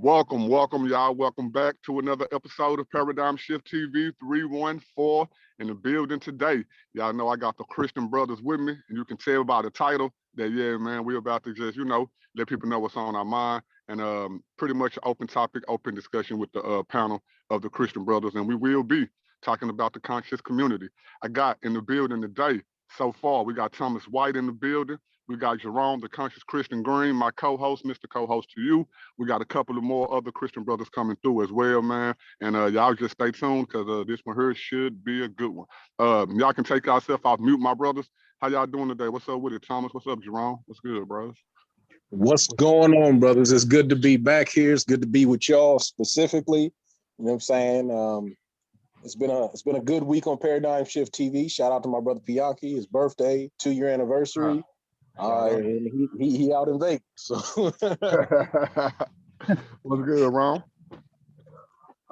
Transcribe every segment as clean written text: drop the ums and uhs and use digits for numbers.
Welcome, y'all. Welcome back to another episode of Paradigm Shift TV 314 in the building today. Y'all know I got the Christian brothers with me, and you can tell by the title that, yeah, man, we're about to just, let people know what's on our mind, and pretty much open topic, open discussion with the panel of the Christian brothers, and we will be talking about the conscious community. I got in the building today, so far, we got Thomas White in the building. We got Jerome, the Conscious Christian Green, my co-host, Mr. Co-host to you. We got a couple of more other Christian brothers coming through as well, man. And y'all just stay tuned because this one here should be a good one. Y'all can take yourself off mute, my brothers. How y'all doing today? What's up with it, Thomas? What's up, Jerome? What's good, brothers? What's going on, brothers? It's good to be back here. It's good to be with y'all specifically. You know what I'm saying? It's been a good week on Paradigm Shift TV. Shout out to my brother Pianki, his birthday, 2-year anniversary. And he out in Vegas. So what's good, Ron?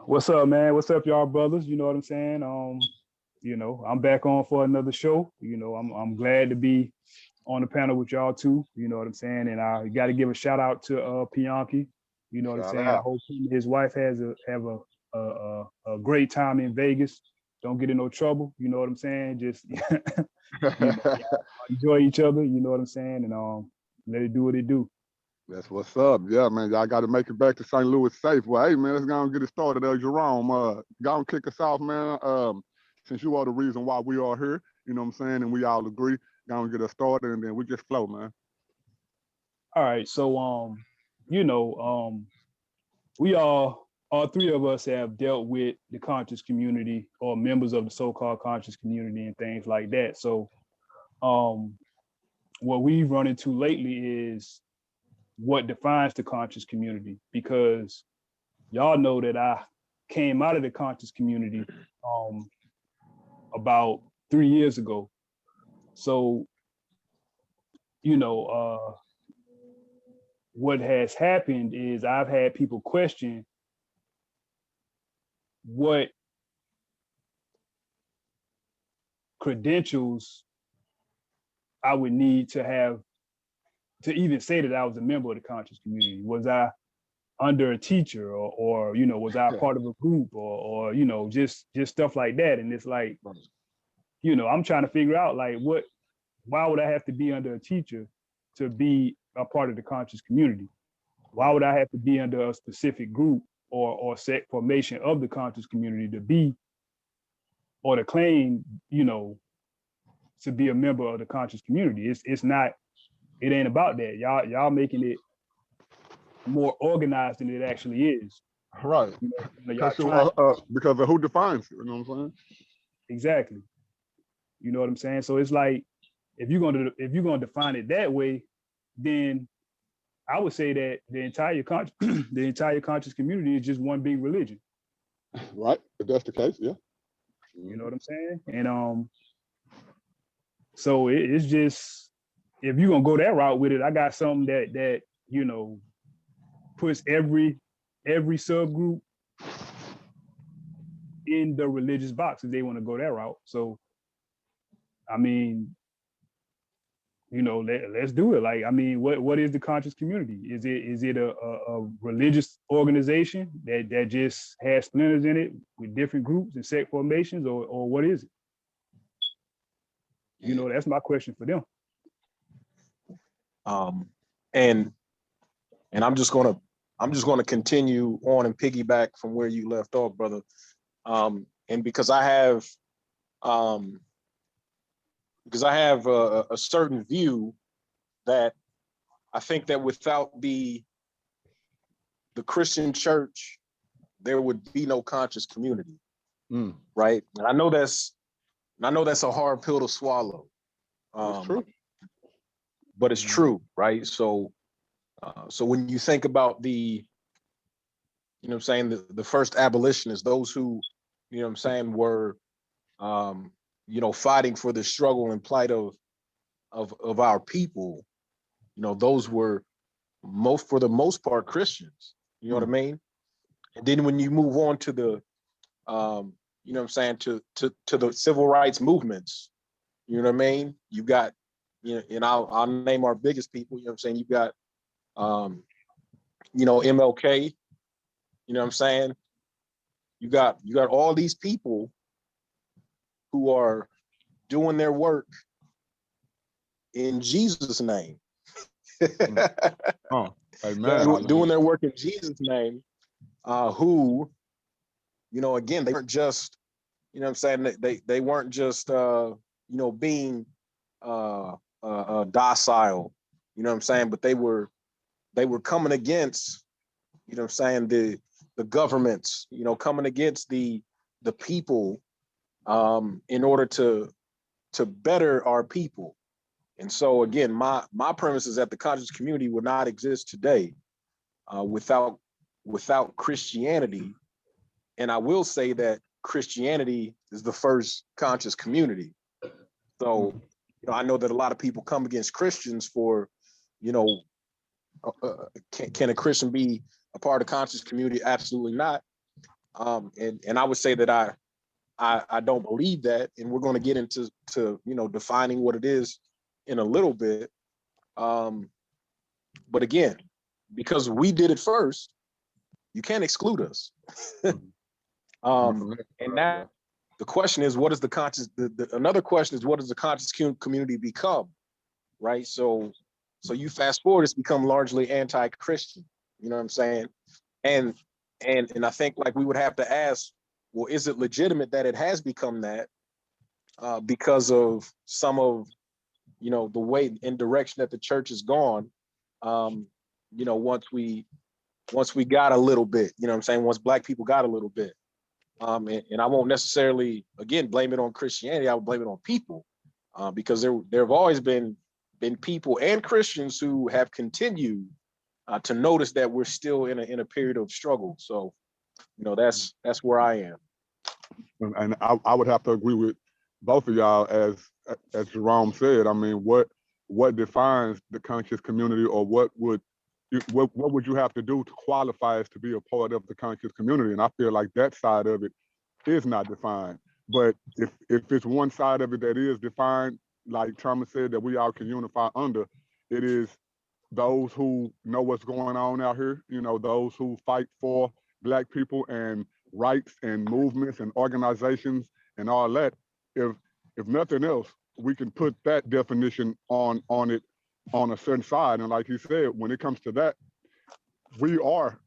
What's up, man? What's up, y'all brothers? You know what I'm saying? I'm back on for another show. I'm glad to be on the panel with y'all too. You know what I'm saying? And I got to give a shout out to Pianki. You know what I'm saying? I hope his wife have a great time in Vegas. Don't get in no trouble. You know what I'm saying? Just enjoy each other. You know what I'm saying? And let it do what it do. That's what's up. Yeah, man. Y'all got to make it back to St. Louis safe. Well, hey, man, let's go and get it started. Jerome, go and kick us off, man. Since you are the reason why we are here, you know what I'm saying? And we all agree. Go and get us started, and then we just flow, man. All right. So, we all three of us have dealt with the conscious community or members of the so-called conscious community and things like that. So what we've run into lately is what defines the conscious community, because y'all know that I came out of the conscious community about 3 years ago. So, what has happened is I've had people question what credentials I would need to have to even say that I was a member of the conscious community. Was I under a teacher or was I part of a group or just stuff like that? And it's like, I'm trying to figure out like why would I have to be under a teacher to be a part of the conscious community? Why would I have to be under a specific group or set formation of the conscious community to be or to claim, to be a member of the conscious community? It's not, it ain't about that. Y'all making it more organized than it actually is. Right. Because of who defines it, you know what I'm saying? Exactly. You know what I'm saying? So it's like, if you're gonna define it that way, then I would say that the entire conscious community is just one big religion. Right. If that's the case, yeah. You know what I'm saying? And so it's just, if you're gonna go that route with it, I got something that puts every subgroup in the religious box if they want to go that route. So I mean, let's do it. Like, I mean, what is the conscious community? Is it a religious organization that just has splinters in it with different groups and sect formations, or what is it? That's my question for them. And I'm just gonna continue on and piggyback from where you left off, brother. And because I have a certain view that I think that without the Christian church, there would be no conscious community, right? And I know that's a hard pill to swallow. It's true. But it's true, right? So when you think about the first abolitionists, those who, were fighting for the struggle and plight of our people, those were for the most part Christians. You know what I mean? And then when you move on to the to the civil rights movements, you know what I mean? You got, and I'll name our biggest people, you've got MLK, You know what I'm saying? You got all these people who are doing their work in Jesus' name. Oh, amen. Doing their work in Jesus' name, who, again, they weren't just, you know what I'm saying, they weren't just being docile, you know what I'm saying, but they were coming against, you know what I'm saying, the governments, coming against the people, in order to better our people. And so again, my premise is that the conscious community would not exist today without Christianity. And I will say that Christianity is the first conscious community. So, I know that a lot of people come against Christians for, can a Christian be a part of conscious community? Absolutely not. And I would say that I don't believe that, and we're going to get into defining what it is in a little bit. But again, because we did it first, you can't exclude us. And now the question is, what is the conscious? Another question is, what does the conscious community become? Right. So you fast forward, it's become largely anti-Christian. You know what I'm saying? And I think like we would have to ask, well, is it legitimate that it has become that because of some of the way and direction that the church has gone? Once we got a little bit, you know what I'm saying, once Black people got a little bit. And I won't necessarily, again, blame it on Christianity. I would blame it on people, because there have always been people and Christians who have continued to notice that we're still in a period of struggle. So, that's where I am. And I would have to agree with both of y'all, as Jerome said. I mean, what defines the conscious community, or what would you have to do to qualify as to be a part of the conscious community? And I feel like that side of it is not defined. But if it's one side of it that is defined, like Thomas said, that we all can unify under, it is those who know what's going on out here, those who fight for Black people and rights and movements and organizations and all that. If nothing else, we can put that definition on it on a certain side. And like he said, when it comes to that, we are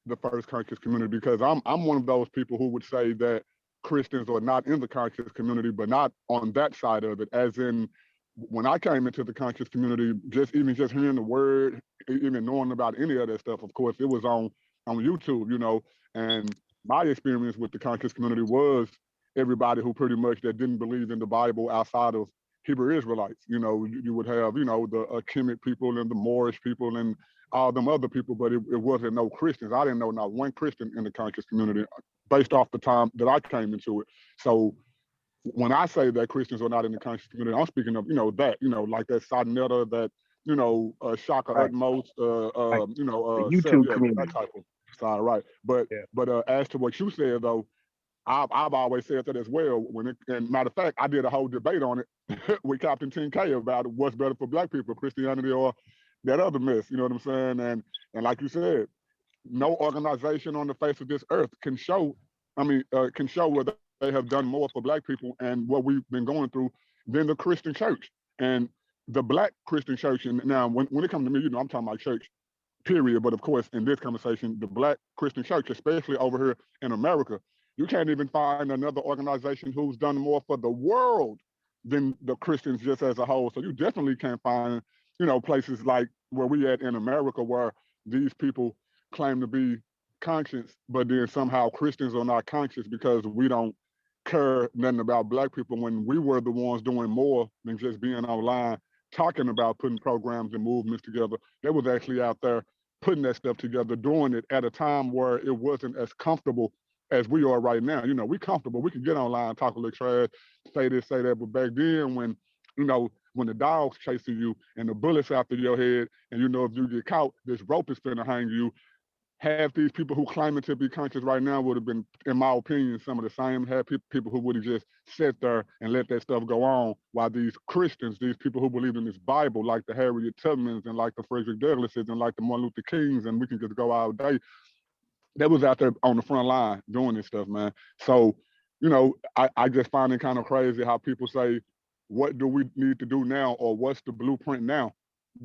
the first conscious community, because I'm one of those people who would say that Christians are not in the conscious community, but not on that side of it. As in, when I came into the conscious community, just hearing the word, even knowing about any of that stuff, of course, it was on YouTube, and my experience with the conscious community was everybody who pretty much that didn't believe in the Bible outside of Hebrew Israelites. You would have, the Kemet people and the Moorish people and all them other people, but it wasn't no Christians. I didn't know not one Christian in the conscious community based off the time that I came into it. So when I say that Christians are not in the conscious community, I'm speaking of, that, like that Sadnetta, that, Shaka Right. Utmost, Right. the YouTube that community. type of side, right? But as to what you said though, I've always said that as well. And matter of fact, I did a whole debate on it with Captain 10K about what's better for Black people, Christianity or that other mess. You know what I'm saying? And like you said, no organization on the face of this earth can show where they have done more for Black people and what we've been going through than the Christian church. And the Black Christian church, and now when it comes to me, I'm talking about church, period. But of course, in this conversation, the Black Christian church, especially over here in America, you can't even find another organization who's done more for the world than the Christians just as a whole. So you definitely can't find, places like where we at in America where these people claim to be conscious, but then somehow Christians are not conscious because we don't care nothing about Black people, when we were the ones doing more than just being online talking about putting programs and movements together. They was actually out there putting that stuff together, doing it at a time where it wasn't as comfortable as we are right now. We comfortable. We can get online, talk a little trash, say this, say that. But back then, when the dog's chasing you and the bullets after your head, and if you get caught, this rope is finna hang you. Half these people who claiming to be conscious right now would have been, in my opinion, some of the same. Have people who would have just sat there and let that stuff go on, while these Christians, these people who believe in this Bible, like the Harriet Tubmans and like the Frederick Douglasses and like the Martin Luther Kings, and we can just go all day, that was out there on the front line doing this stuff, man. So, you know, I just find it kind of crazy how people say, what do we need to do now, or what's the blueprint now?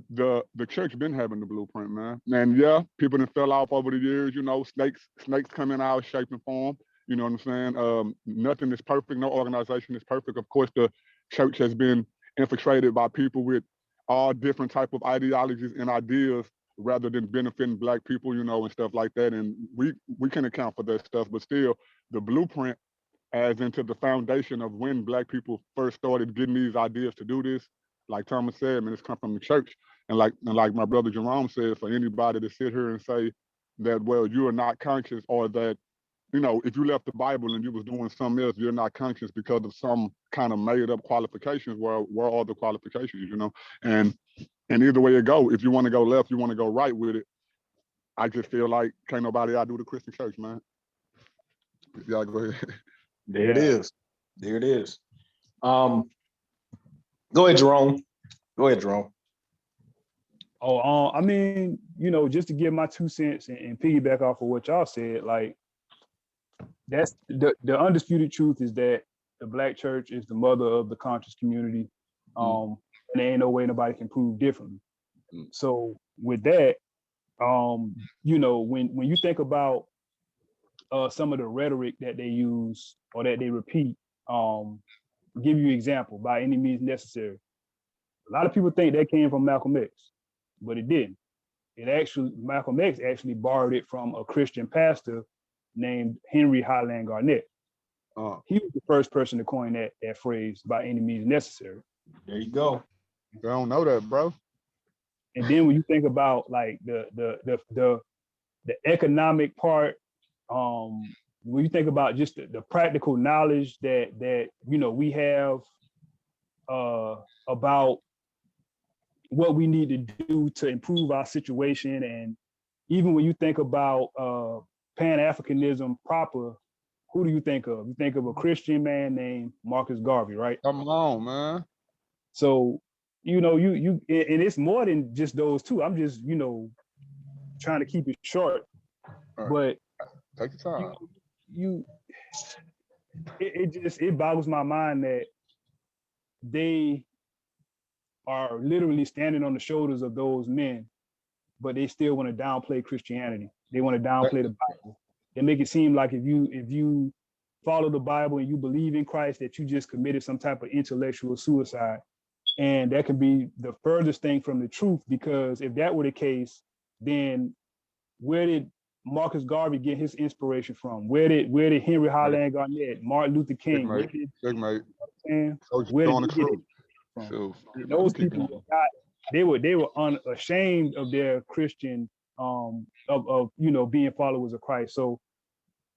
The church been having the blueprint, man. And yeah, people that fell off over the years, you know, snakes come in our shape and form. You know what I'm saying? Nothing is perfect. No organization is perfect. Of course, the church has been infiltrated by people with all different type of ideologies and ideas rather than benefiting Black people, you know, and stuff like that. And we can account for that stuff, but still, the blueprint as into the foundation of when Black people first started getting these ideas to do this. Like Thomas said, man, it's come from the church. And like my brother Jerome said, for anybody to sit here and say that, well, you are not conscious, or that, you know, if you left the Bible and you was doing something else, you're not conscious because of some kind of made up qualifications. Where are the qualifications, you know? And either way it go, if you want to go left, you want to go right with it. I just feel like can't nobody outdo the Christian church, man. Y'all go ahead. There it is. There it is. Go ahead, Jerome. Go ahead, Jerome. Oh, I mean, you know, just to give my 2 cents and piggyback off of what y'all said, like, that's the undisputed truth is that the Black church is the mother of the conscious community. And there ain't no way nobody can prove differently. So with that, you know, when you think about some of the rhetoric that they use or that they repeat, give you an example, by any means necessary. A lot of people think that came from Malcolm X, but it didn't. Malcolm X actually borrowed it from a Christian pastor named Henry Highland Garnett. He was the first person to coin that phrase, by any means necessary. There you go. I don't know that, bro. And then when you think about like the economic part, when you think about just the practical knowledge that you know we have about what we need to do to improve our situation, and even when you think about Pan-Africanism proper, who do you think of? You think of a Christian man named Marcus Garvey, right? Come on, man. So, you know, you and it's more than just those two. I'm just, you know, trying to keep it short. Right. But take your time. It boggles my mind that they are literally standing on the shoulders of those men, but they still want to downplay Christianity. They want to downplay the Bible. They make it seem like if you follow the Bible and you believe in Christ, that you just committed some type of intellectual suicide. And that can be the furthest thing from the truth, because if that were the case, then where did Marcus Garvey get his inspiration from? Where did Henry Highland Garnett, Martin Luther King, where did those people they were unashamed of their Christian of you know, being followers of Christ. So,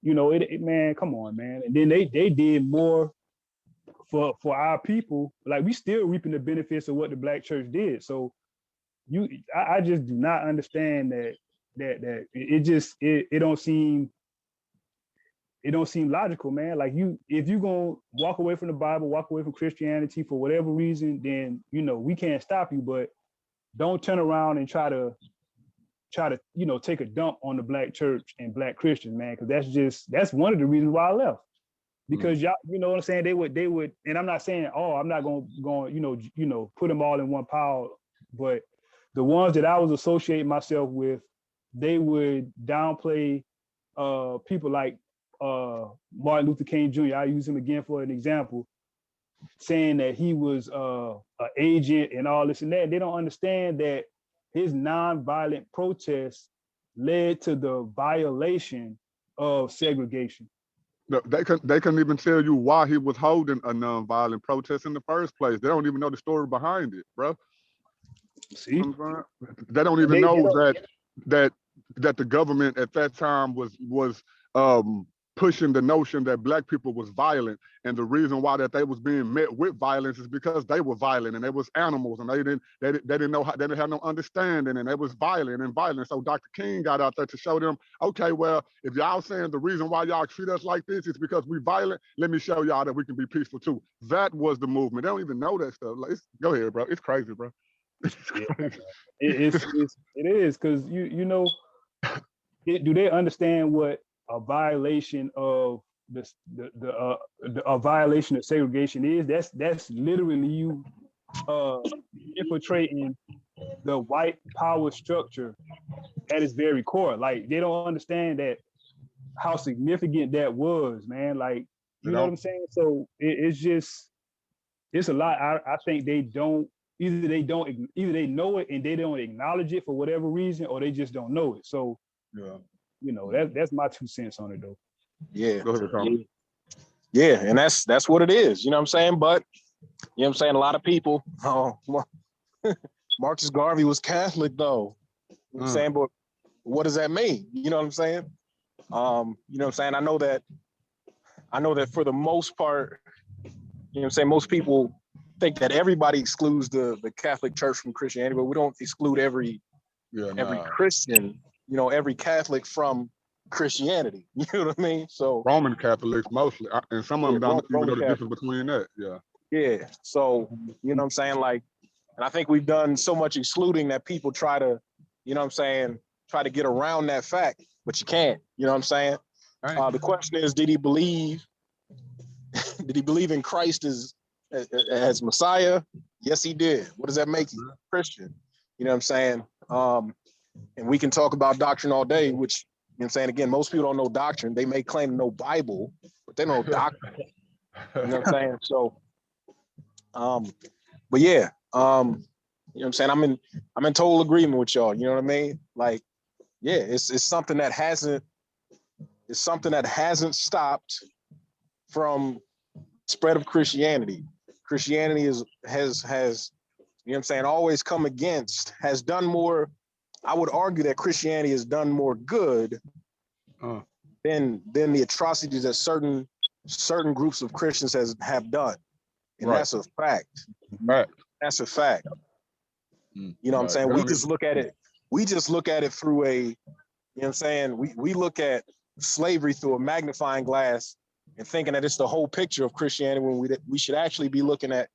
you know, man, come on, man. And then they did more for our people. Like, we still reaping the benefits of what the Black church did. So I just do not understand that it don't seem logical, man. Like, if you gonna walk away from the Bible, walk away from Christianity for whatever reason, then, you know, we can't stop you, but don't turn around and try to, you know, take a dump on the Black church and Black Christians, man, because that's one of the reasons why I left. Because y'all, you know what I'm saying? They would, and I'm not saying, I'm not going, you know, put them all in one pile, but the ones that I was associating myself with, they would downplay people like Martin Luther King Jr. I use him again for an example, saying that he was an agent and all this and that. They don't understand that his nonviolent protests led to the violation of segregation. They couldn't even tell you why he was holding a nonviolent protest in the first place. They don't even know the story behind it, bro. See, they don't even know that the government at that time was pushing the notion that Black people was violent, and the reason why that they was being met with violence is because they were violent and they was animals, and they didn't know how, they didn't have no understanding, and they was violent. So Dr. King got out there to show them, okay, well, if y'all saying the reason why y'all treat us like this is because we violent, let me show y'all that we can be peaceful too. That was the movement. They don't even know that stuff. Like, go ahead, bro. It's crazy, bro. It is, because you know, do they understand what a violation of a violation of segregation is? That's literally you infiltrating the white power structure at its very core. Like, they don't understand that how significant that was, man. Like, you know what I'm saying? So it's a lot. I think they don't either they know it and they don't acknowledge it for whatever reason, or they just don't know it. So you know, that's my 2 cents on it though. Yeah. Go ahead, Tom. Yeah, and that's what it is. You know what I'm saying? But you know what I'm saying? A lot of people, Marcus Garvey was Catholic though. You know what I'm saying? But what does that mean? You know what I'm saying? You know what I'm saying? I know that for the most part, you know what I'm saying, most people think that everybody excludes the Catholic Church from Christianity, but we don't exclude every Christian, you know, every Catholic from Christianity. You know what I mean? So Roman Catholics mostly, and some of them don't even know the difference between that. Yeah. So, you know what I'm saying? Like, and I think we've done so much excluding that people try to, you know what I'm saying, try to get around that fact, but you can't. You know what I'm saying? The question is, did he believe in Christ as Messiah? Yes, he did. What does that make you? Christian. You know what I'm saying? And we can talk about doctrine all day, which, you know what I'm saying, again, most people don't know doctrine. They may claim to know Bible, but they don't know doctrine. You know what I'm saying? So, but yeah, you know what I'm saying? I'm in total agreement with y'all. You know what I mean? Like, yeah, it's something that hasn't stopped from spread of Christianity. Christianity has you know what I'm saying, always come against, has done more. I would argue that Christianity has done more good than the atrocities that certain groups of Christians have done. And that's a fact. That's a fact. You know what I'm saying? We just look at it through a, you know what I'm saying? We look at slavery through a magnifying glass and thinking that it's the whole picture of Christianity when we should actually be looking at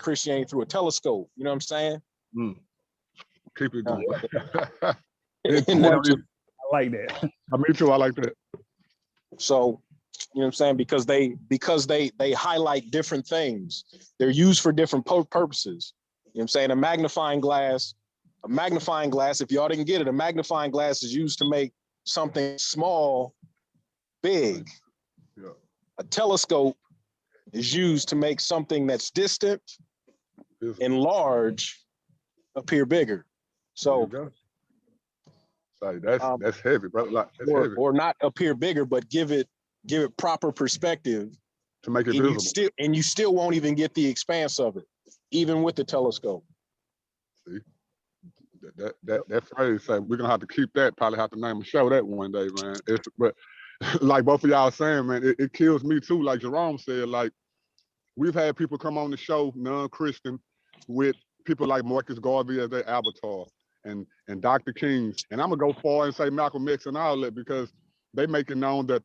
Christianity through a telescope. You know what I'm saying? Keep it going. I like that. Me too. I like that. So, you know what I'm saying? Because they highlight different things. They're used for different purposes. You know what I'm saying? A magnifying glass, if y'all didn't get it, a magnifying glass is used to make something small big. Yeah. A telescope is used to make something that's distant and large appear bigger. So that's heavy, bro. Like, or not appear bigger, but give it proper perspective to make it visible. You still won't even get the expanse of it, even with the telescope. See, that phrase, we're gonna have to keep that. Probably have to name a show that one day, man. But like both of y'all saying, man, it kills me too. Like Jerome said, like we've had people come on the show, non-Christian, with people like Marcus Garvey as their avatar, and Dr. King, and I'm gonna go far and say Malcolm X and all that, because they make it known that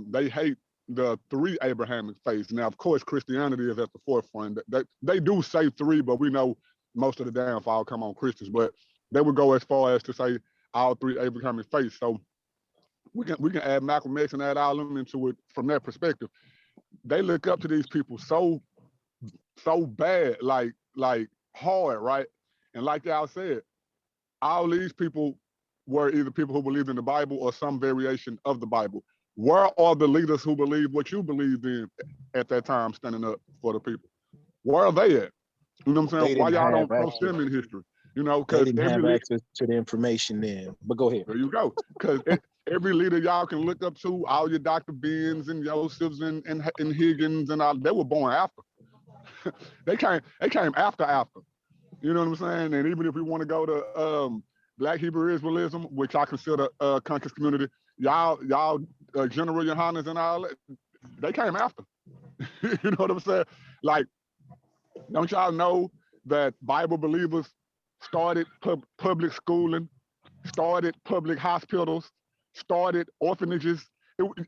they hate the 3 Abrahamic faiths. Now, of course, Christianity is at the forefront. They do say 3, but we know most of the downfall come on Christians. But they would go as far as to say all 3 Abrahamic faiths. So we can add Malcolm X and add all of them into it from that perspective. They look up to these people so bad, like hard, right? And like y'all said, all these people were either people who believed in the Bible or some variation of the Bible. Where are the leaders who believe what you believed in at that time, standing up for the people? Where are they at? You know what I'm saying? Why y'all don't post them in history? You know, because they didn't have access to the information then. But go ahead. There you go. Because every leader y'all can look up to, all your Dr. Benz and Josephs and Higgins and all, they were born after. they came after. You know what I'm saying? And even if we want to go to Black Hebrew Israelism, which I consider a conscious community, y'all General Yohanas and all that, they came after. You know what I'm saying? Like, don't y'all know that Bible believers started public schooling, started public hospitals, started orphanages?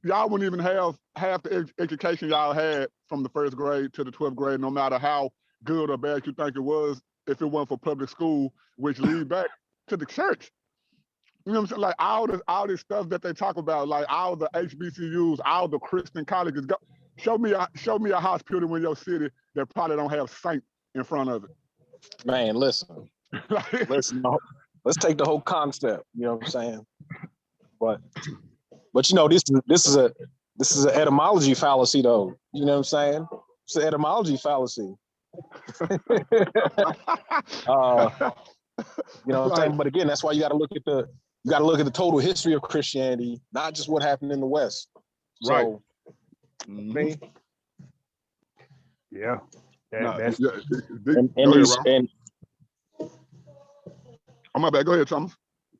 Y'all wouldn't even have half the education y'all had from the 1st grade to the 12th grade, no matter how good or bad you think it was, if it weren't for public school, which lead back to the church. You know what I'm saying? Like all this stuff that they talk about, like all the HBCUs, all the Christian colleges. Show me a hospital in your city that probably don't have saint in front of it. Man, listen. Like, Listen, let's take the whole concept. You know what I'm saying? But you know, this is an etymology fallacy, though. You know what I'm saying? It's an etymology fallacy. You know what I'm saying? But again, that's why you got to look at the total history of Christianity, not just what happened in the West. Right. So, me. Yeah. And oh, my bad. Go ahead, Thomas.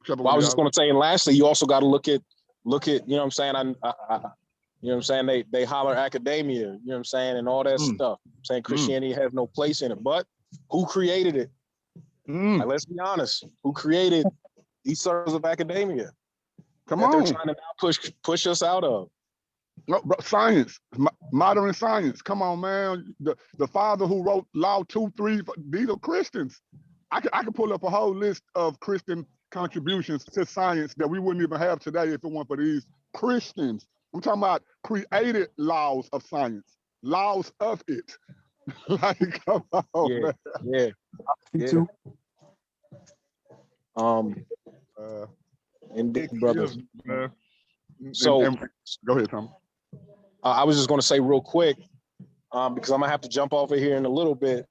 Well, I was just going to say, and lastly, you also got to look at, you know what I'm saying? You know what I'm saying? They holler academia, you know what I'm saying? And all that stuff. I'm saying Christianity has no place in it, but who created it? Like, let's be honest. Who created these circles of academia? Come that on. They're trying to now push us out of. No, bro, science, modern science. Come on, man. The father who wrote Law 2, 3, these are Christians. I could pull up a whole list of Christian contributions to science that we wouldn't even have today if it weren't for these Christians. I'm talking about created laws of science, laws of it. Like, come on, man. Yeah. Me too. Indeed, brothers. So go ahead, Tom. I was just going to say real quick, because I'm gonna have to jump off of here in a little bit.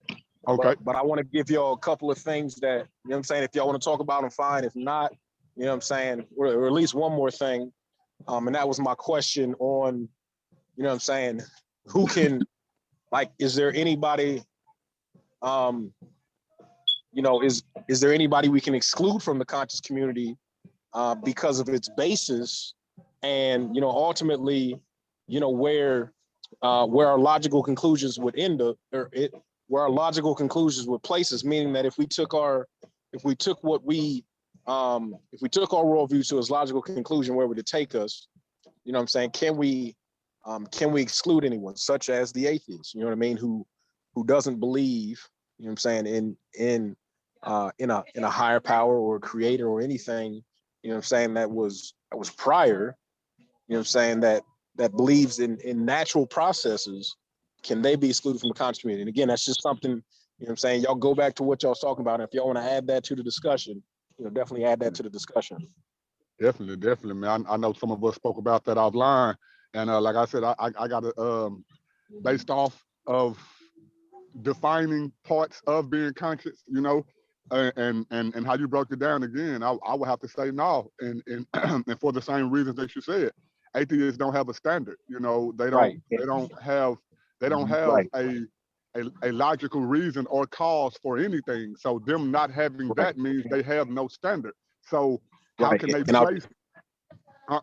Okay. But I want to give y'all a couple of things that, you know what I'm saying, if y'all want to talk about them, fine. If not, you know what I'm saying, or at least one more thing. And that was my question on, you know what I'm saying, who can, like, is there anybody, you know, is there anybody we can exclude from the conscious community because of its basis, and, you know, ultimately, you know, where our logical conclusions would end up, or where our logical conclusions would place us, meaning that if we took our worldview to its logical conclusion, where would it take us? You know what I'm saying? Can we exclude anyone, such as the atheist, you know what I mean, who doesn't believe, you know what I'm saying, in a higher power or creator or anything, you know what I'm saying, that was prior, you know what I'm saying, that believes in natural processes. Can they be excluded from the conscious community? And again, that's just something, you know what I'm saying, y'all go back to what y'all was talking about. And if y'all want to add that to the discussion, you know, definitely add that to the discussion. Definitely, man. I know some of us spoke about that offline. And like I said, I got it based off of defining parts of being conscious, you know, and how you broke it down again. I would have to say no. And and for the same reasons that you said, atheists don't have a standard. You know, they don't have Right. a logical reason or cause for anything. So them not having that means they have no standard. So how can they place? I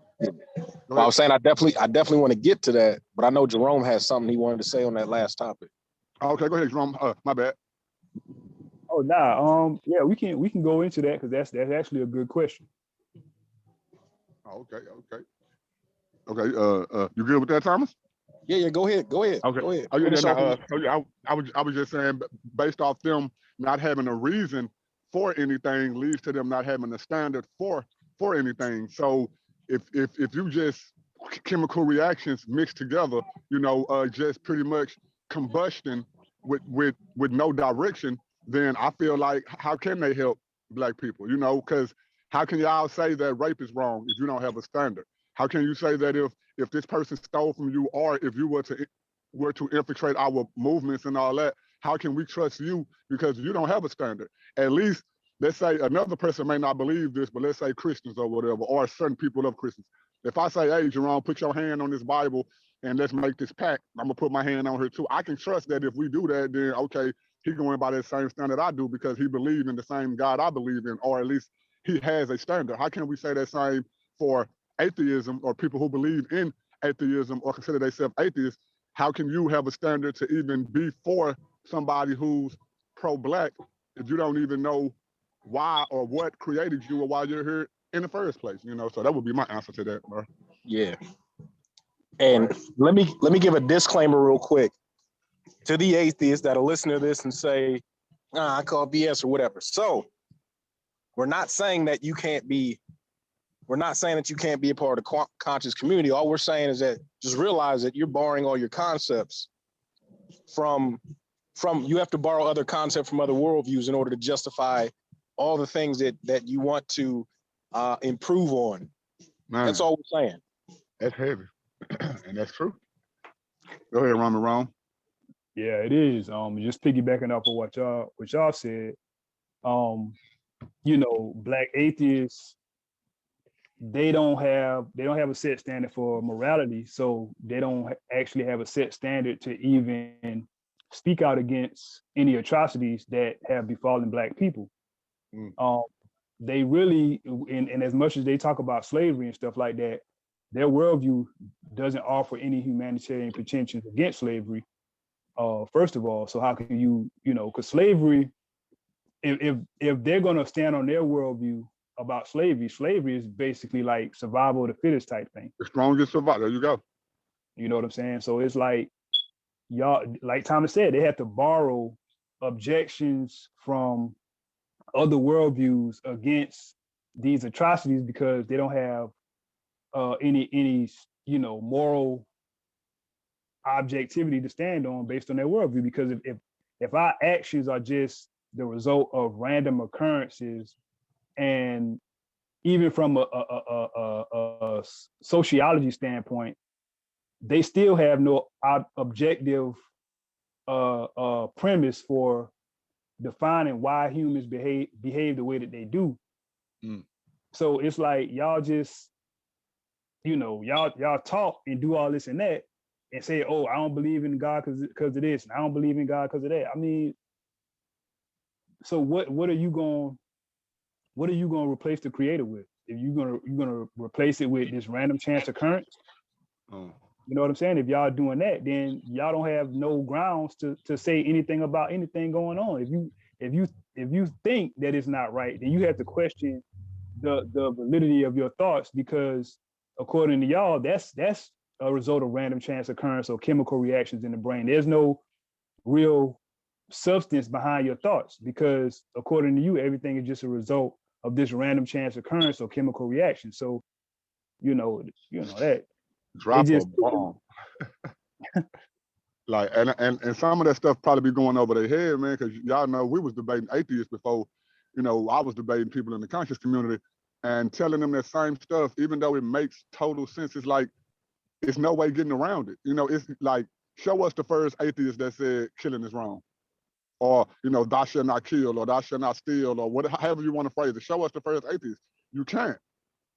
was saying I definitely want to get to that, but I know Jerome has something he wanted to say on that last topic. Okay, go ahead, Jerome. My bad. Oh, nah. Yeah, we can go into that, because that's actually a good question. Okay. You good with that, Thomas? Yeah. Go ahead. Okay. Go ahead. I was just saying, based off them not having a reason for anything leads to them not having a standard for anything. So if you just chemical reactions mixed together, you know, just pretty much combustion with no direction, then I feel like, how can they help Black people? You know, because how can y'all say that rape is wrong if you don't have a standard? How can you say that if this person stole from you, or if you were to infiltrate our movements and all that, how can we trust you because you don't have a standard? At least, let's say another person may not believe this, but let's say Christians or whatever, or certain people of Christians. If I say, hey, Jerome, put your hand on this Bible and let's make this pact, I'm gonna put my hand on her too. I can trust that if we do that, then okay, he's going by that same standard I do because he believes in the same God I believe in, or at least he has a standard. How can we say that same for atheism or people who believe in atheism or consider themselves atheists? How can you have a standard to even be for somebody who's pro-Black if you don't even know why or what created you or why you're here in the first place? You know, so that would be my answer to that, bro. Yeah. And let me give a disclaimer real quick to the atheists that'll listen to this and say, I call BS or whatever. So we're not saying that you can't be we're not saying that you can't be a part of the conscious community. All we're saying is that just realize that you're borrowing all your concepts from you have to borrow other concepts from other worldviews in order to justify all the things that you want to improve on. Man, that's all we're saying. That's heavy. And that's true. Go ahead, Rome. Yeah, it is. Just piggybacking off of what y'all said, Black atheists, they don't have a set standard for morality, so they don't actually have a set standard to even speak out against any atrocities that have befallen Black people. They really, and as much as they talk about slavery and stuff like that, their worldview doesn't offer any humanitarian pretensions against slavery. First of all, so how can you, because slavery, if they're going to stand on their worldview about slavery is basically like survival of the fittest type thing. The strongest survival. There you go. You know what I'm saying? So it's like, y'all, like Thomas said, they have to borrow objections from other worldviews against these atrocities because they don't have any moral objectivity to stand on based on their worldview. Because if our actions are just the result of random occurrences, and even from a sociology standpoint, they still have no objective premise for defining why humans behave the way that they do. So it's like y'all just, y'all talk and do all this and that and say, oh, I don't believe in God because of this, and I don't believe in God because of that. I mean, so what are you going to replace the creator with? If you're gonna replace it with this random chance occurrence? You know what I'm saying? If y'all doing that, then y'all don't have no grounds to say anything about anything going on. If you think that it's not right, then you have to question the validity of your thoughts, because according to y'all, that's a result of random chance occurrence or chemical reactions in the brain. There's no real substance behind your thoughts, because according to you, everything is just a result of this random chance occurrence or chemical reaction. So, that drop a bomb. Like, and some of that stuff probably be going over their head, man, because y'all know we was debating atheists before, I was debating people in the conscious community and telling them that same stuff, even though it makes total sense. It's like, it's no way getting around it. It's like, show us the first atheist that said killing is wrong. Or, thou shalt not kill, or thou shalt not steal, or whatever, however you want to phrase it. Show us the first atheist. You can't.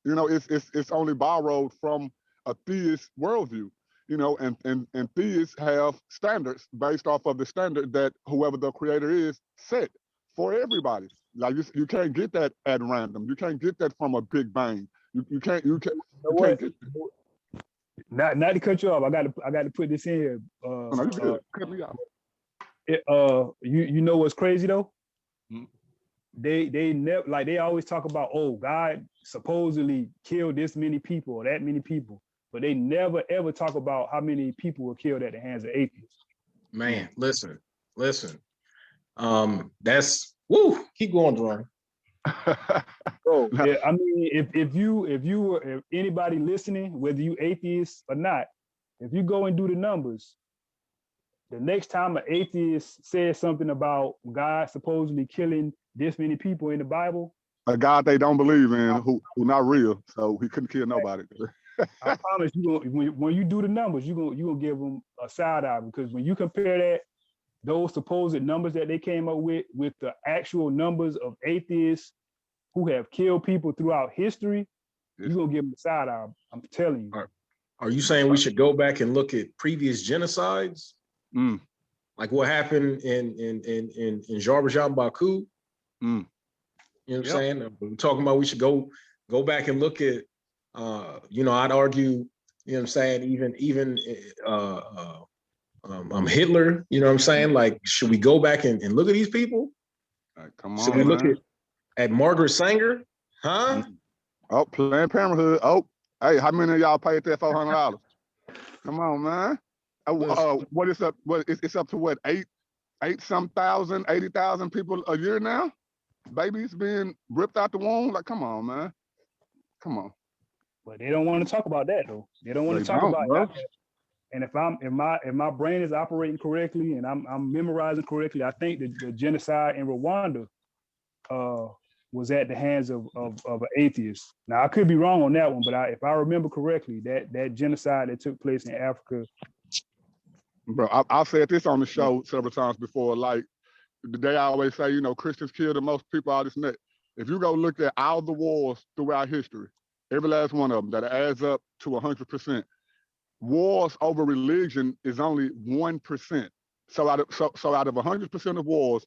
It's only borrowed from a theist worldview, and theists have standards based off of the standard that whoever the creator is set for everybody. Like, you can't get that at random. You can't get that from a big bang. You can't get that. Not to cut you off, I got to put this in here. No, you good. Cut me off. You know what's crazy though? They never, like, they always talk about, oh, God supposedly killed this many people or that many people, but they never ever talk about how many people were killed at the hands of atheists. Man, listen. That's woo. Keep going, Jerome. Bro, yeah, I mean, if anybody listening, whether you atheist or not, if you go and do the numbers, the next time an atheist says something about God supposedly killing this many people in the Bible, a God they don't believe in, who not real, so he couldn't kill nobody. I promise you, when you do the numbers, you gonna give them a side eye, because when you compare those supposed numbers that they came up with the actual numbers of atheists who have killed people throughout history, you're gonna give them a side eye. I'm telling you. Are you saying we should go back and look at previous genocides? Like what happened in Azerbaijan, Baku? You know what I'm saying? We're talking about we should go back and look at, I'd argue, you know what I'm saying, even Hitler, you know what I'm saying? Like, should we go back and look at these people? Come on, should we look at Margaret Sanger? Huh? Oh, Planned Parenthood. Oh, hey, how many of y'all paid that $400? Come on, man. What is up? It's up to what, 80,000 people a year now? Babies being ripped out the womb. Like, come on, man. Come on. But they don't want to talk about that though. They don't want to talk about bro. that. And if my brain is operating correctly and I'm memorizing correctly, I think the genocide in Rwanda was at the hands of an atheist. Now I could be wrong on that one, but if I remember correctly, that genocide that took place in Africa. Bro, I've said this on the show several times before. Like they always say, Christians kill the most people out of this net. If you go look at all the wars throughout history, every last one of them, that adds up to 100%. Wars over religion is only 1%. So out of 100% of wars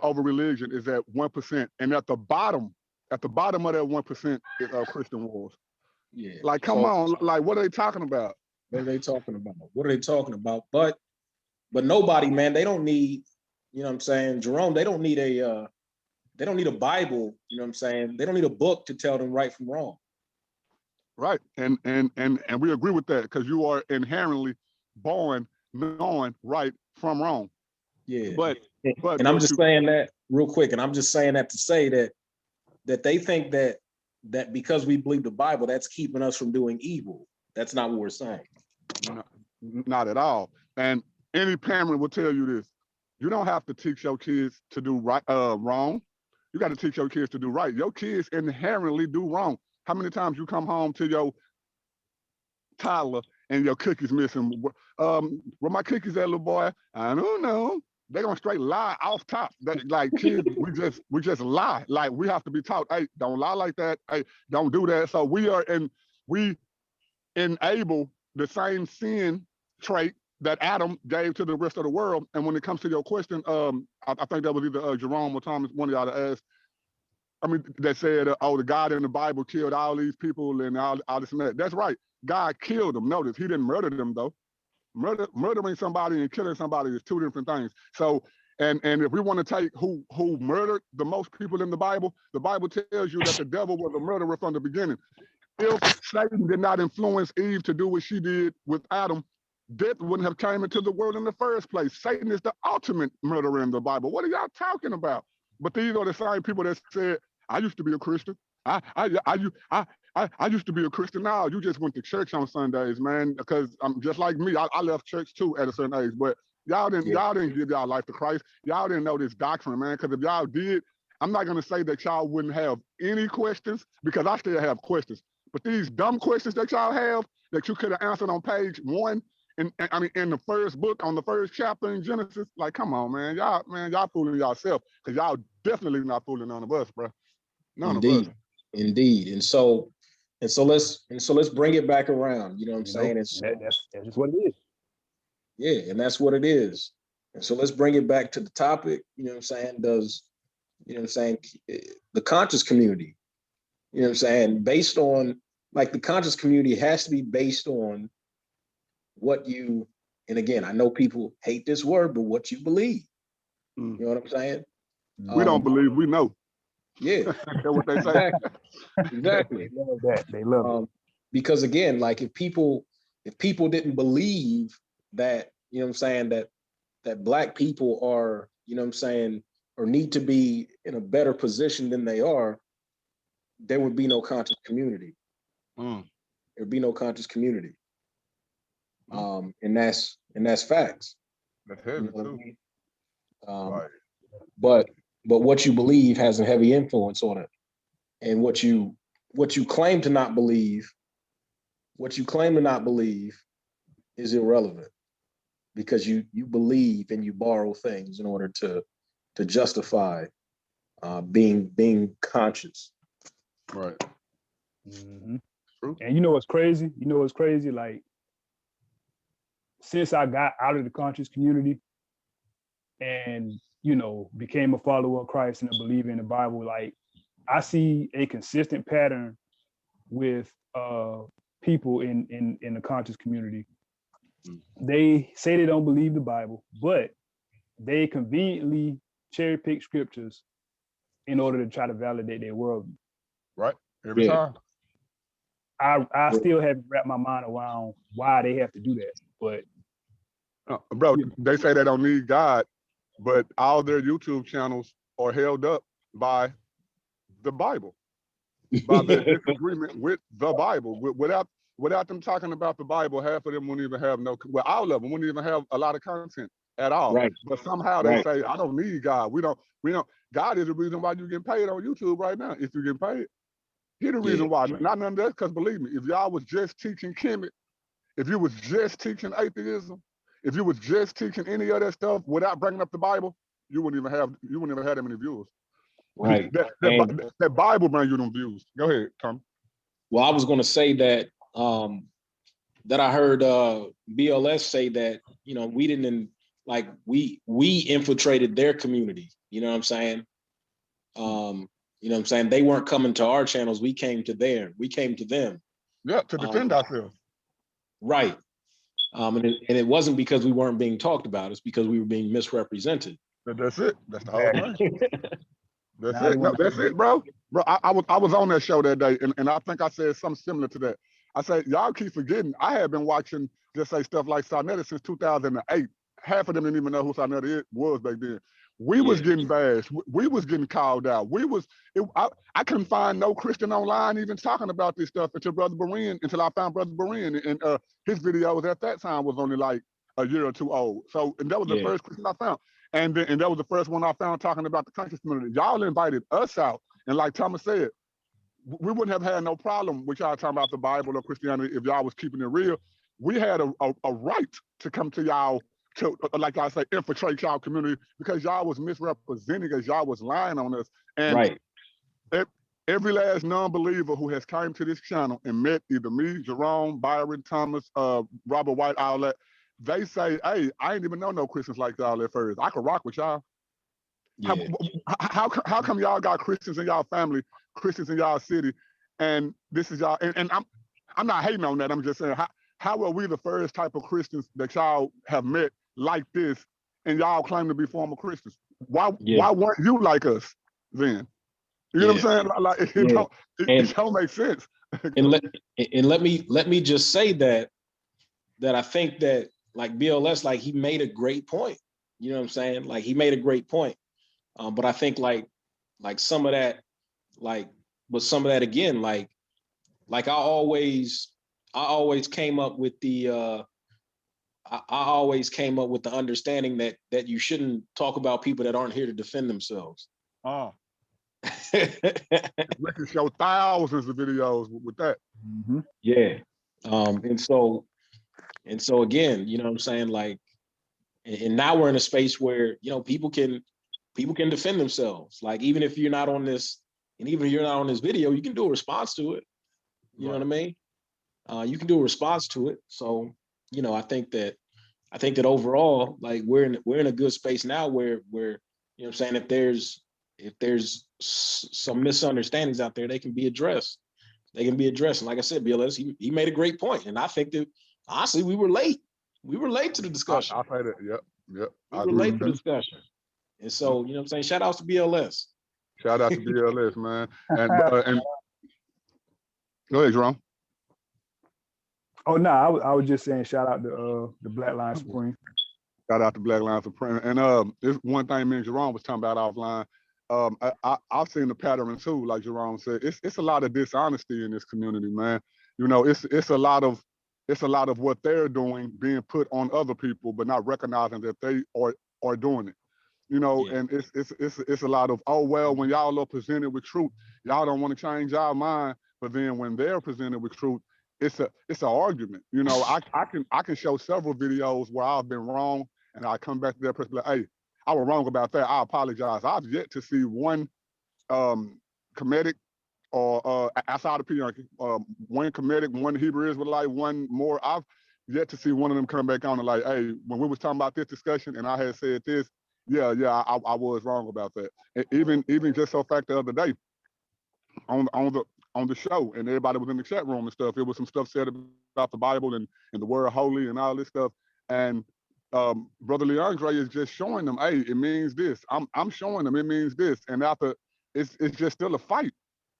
over religion is at 1%, and at the bottom of that 1% is Christian wars. Yeah. Like, come on, like, what are they talking about? What are they talking about? But nobody, man, they don't need, you know what I'm saying, Jerome, they don't need a Bible, you know what I'm saying? They don't need a book to tell them right from wrong. Right. And we agree with that, because you are inherently born knowing right from wrong. Yeah. But and I'm just saying that real quick, and I'm just saying that to say that they think that because we believe the Bible, that's keeping us from doing evil. That's not what we're saying. No, not at all. And any parent will tell you this. You don't have to teach your kids to do right, wrong. You got to teach your kids to do right. Your kids inherently do wrong. How many times you come home to your toddler and your cookies missing? Where my cookies at, little boy? I don't know. They're gonna straight lie off top. That, like, kids, we just lie. Like, we have to be taught, hey, don't lie like that. Hey, don't do that. So we enable the same sin trait that Adam gave to the rest of the world. And when it comes to your question, I think that was either Jerome or Thomas, one of y'all that asked. I mean, that said, the God in the Bible killed all these people and all this and that. That's right. God killed them. Notice he didn't murder them though. Murdering somebody and killing somebody is two different things. So, and if we want to take who murdered the most people in the Bible tells you that the devil was a murderer from the beginning. If Satan did not influence Eve to do what she did with Adam, death wouldn't have came into the world in the first place. Satan is the ultimate murderer in the Bible. What are y'all talking about? But these are the same people that said, I used to be a Christian. I used to be a Christian. Now you just went to church on Sundays, man, because I'm just like me. I left church too at a certain age, but y'all didn't give y'all life to Christ. Y'all didn't know this doctrine, man, because if y'all did, I'm not going to say that y'all wouldn't have any questions, because I still have questions. But these dumb questions that y'all have that you could have answered on page 1, in the first book, on the first chapter in Genesis, like, come on, man, y'all fooling yourself, because y'all definitely not fooling none of us, bro. None of us. Indeed. And so let's bring it back around. You know what I'm saying? That's just what it is. Yeah, and that's what it is. And so let's bring it back to the topic. You know what I'm saying? The conscious community, you know what I'm saying? Based on, like, the conscious community has to be based on what you, and again, I know people hate this word, but what you believe. You know what I'm saying? We don't believe, we know. Yeah. That's what they say. Exactly. They love that. They love it. Because again, like, if people didn't believe that, you know what I'm saying, that Black people are, you know what I'm saying, or need to be in a better position than they are, there would be no conscious community. There'd be no conscious community. And that's facts. That's heavy, you know too. Right. Right. But what you believe has a heavy influence on it. And what you claim to not believe, is irrelevant, because you believe and you borrow things in order to justify being conscious. Right. Mm-hmm. True. And you know what's crazy? Like, since I got out of the conscious community and, became a follower of Christ and a believer in the Bible, like, I see a consistent pattern with people in the conscious community. They say they don't believe the Bible, but they conveniently cherry pick scriptures in order to try to validate their worldview. Right. Every time. I still haven't wrapped my mind around why they have to do that. But bro, they say they don't need God, but all their YouTube channels are held up by the Bible. by their disagreement with the Bible. Without them talking about the Bible, half of them wouldn't even have well, all of them wouldn't even have a lot of content at all. Right. But somehow they say, I don't need God. We don't. God is the reason why you're getting paid on YouTube right now. If you're getting paid, here's the reason why. Not none of that, because believe me, if y'all was just teaching Kemet, if you was just teaching atheism, if you was just teaching any of that stuff without bringing up the Bible, you wouldn't even have that many viewers. Right. That Bible bring you them views. Go ahead, Tom. Well, I was going to say that that I heard BLS say that, we didn't we infiltrated their community. You know what I'm saying? They weren't coming to our channels. We came to them. Yeah, to defend ourselves. Right. And it wasn't because we weren't being talked about. It's because we were being misrepresented. That's it. That's the whole thing. That's it. No, that's it, bro. Bro, I was on that show that day, and I think I said something similar to that. I said, y'all keep forgetting. I had been watching just say stuff like Sarnetta since 2008. Half of them didn't even know who Sarnetta was back then. We was getting bashed. We was getting called out. I couldn't find no Christian online even talking about this stuff until I found Brother Berean, and his videos at that time was only like a year or two old. So, and that was the first Christian I found. And that was the first one I found talking about the conscious community. Y'all invited us out. And like Thomas said, we wouldn't have had no problem with y'all talking about the Bible or Christianity if y'all was keeping it real. We had a right to come to y'all to, like I say, infiltrate y'all community because y'all was misrepresenting us. Y'all was lying on us. And every last non-believer who has come to this channel and met either me, Jerome, Byron, Thomas, Robert White, all that, they say, hey, I ain't even know no Christians like y'all at first. I could rock with y'all. Yeah. How come y'all got Christians in y'all family, Christians in y'all city, and this is y'all, and I'm not hating on that. I'm just saying, how are we the first type of Christians that y'all have met like this, and y'all claim to be former Christians? Why weren't you like us then? You know what I'm saying? Like it don't make sense. And let me just say that I think that like BLS, like he made a great point. You know what I'm saying? Like he made a great point. But I think like some of that, again, like I always came up with the understanding that you shouldn't talk about people that aren't here to defend themselves. We can show thousands of videos with that. Mm-hmm. Yeah. And so again, you know what I'm saying? Like, and now we're in a space where, people can defend themselves. Like, even if you're not on this, and even if you're not on this video, you can do a response to it. You know what I mean? You can do a response to it. So, I think that overall, like we're in a good space now where you know what I'm saying, if there's some misunderstandings out there, they can be addressed. And like I said, BLS, he made a great point. And I think that honestly, we were late. We were late to the discussion. I say that. Yep. We were late to the discussion. And so, you know what I'm saying? Shout outs to BLS. Shout out to BLS, man. And go ahead, Jerome. Oh no, I was just saying shout out to the Black Line Supreme. Shout out to Black Line Supreme. And this one thing me and Jerome was talking about offline. I've seen the pattern too, like Jerome said. It's a lot of dishonesty in this community, man. It's a lot of what they're doing being put on other people, but not recognizing that they are doing it. And it's a lot of, oh well, when y'all are presented with truth, y'all don't want to change y'all mind, but then when they're presented with truth, it's an argument. I can show several videos where I've been wrong, and I come back to that person like, hey, I was wrong about that. I apologize. I've yet to see one comedic or outside of P-Yankee, one comedic, one Hebrew Israelite, one more. I've yet to see one of them come back on and like, hey, when we was talking about this discussion and I had said this, I was wrong about that. And even just so fact the other day on the show, and everybody was in the chat room and stuff, it was some stuff said about the Bible and the word holy and all this stuff. And Brother Leandre is just showing them, hey, it means this. I'm showing them it means this. And after it's just still a fight.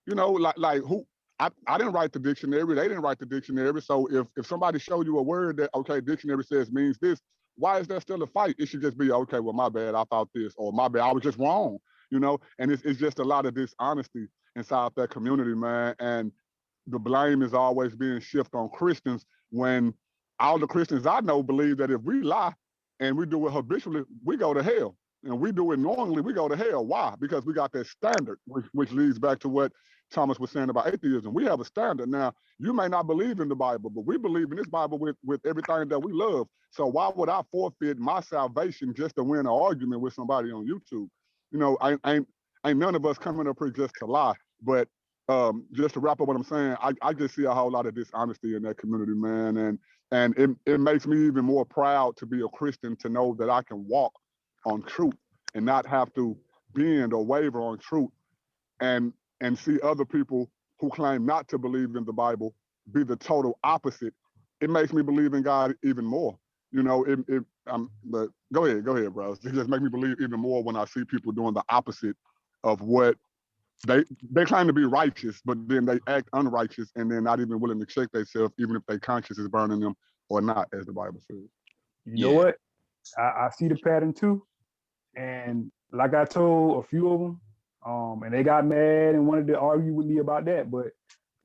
Like who I didn't write the dictionary, they didn't write the dictionary. So if somebody showed you a word that, okay, dictionary says means this, why is there still a fight? It should just be, okay, well, my bad, I thought this, or my bad, I was just wrong, And it's just a lot of dishonesty. inside that community, man. And the blame is always being shifted on Christians when all the Christians I know believe that if we lie and we do it habitually, we go to hell. And we do it knowingly, we go to hell. Why? Because we got that standard, which leads back to what Thomas was saying about atheism. We have a standard. Now, you may not believe in the Bible, but we believe in this Bible with everything that we love. So why would I forfeit my salvation just to win an argument with somebody on YouTube? You know, ain't none of us coming up here just to lie. But just to wrap up what I'm saying, I just see a whole lot of dishonesty in that community, man. And it makes me even more proud to be a Christian, to know that I can walk on truth and not have to bend or waver on truth, and see other people who claim not to believe in the Bible be the total opposite. It makes me believe in God even more. You know, but go ahead, bro. It just makes me believe even more when I see people doing the opposite of what they claim to be righteous, but then they act unrighteous, and they're not even willing to check themselves, even if their conscience is burning them or not, as the Bible says. You know what? I see the pattern too. And like I told a few of them, and they got mad and wanted to argue with me about that. But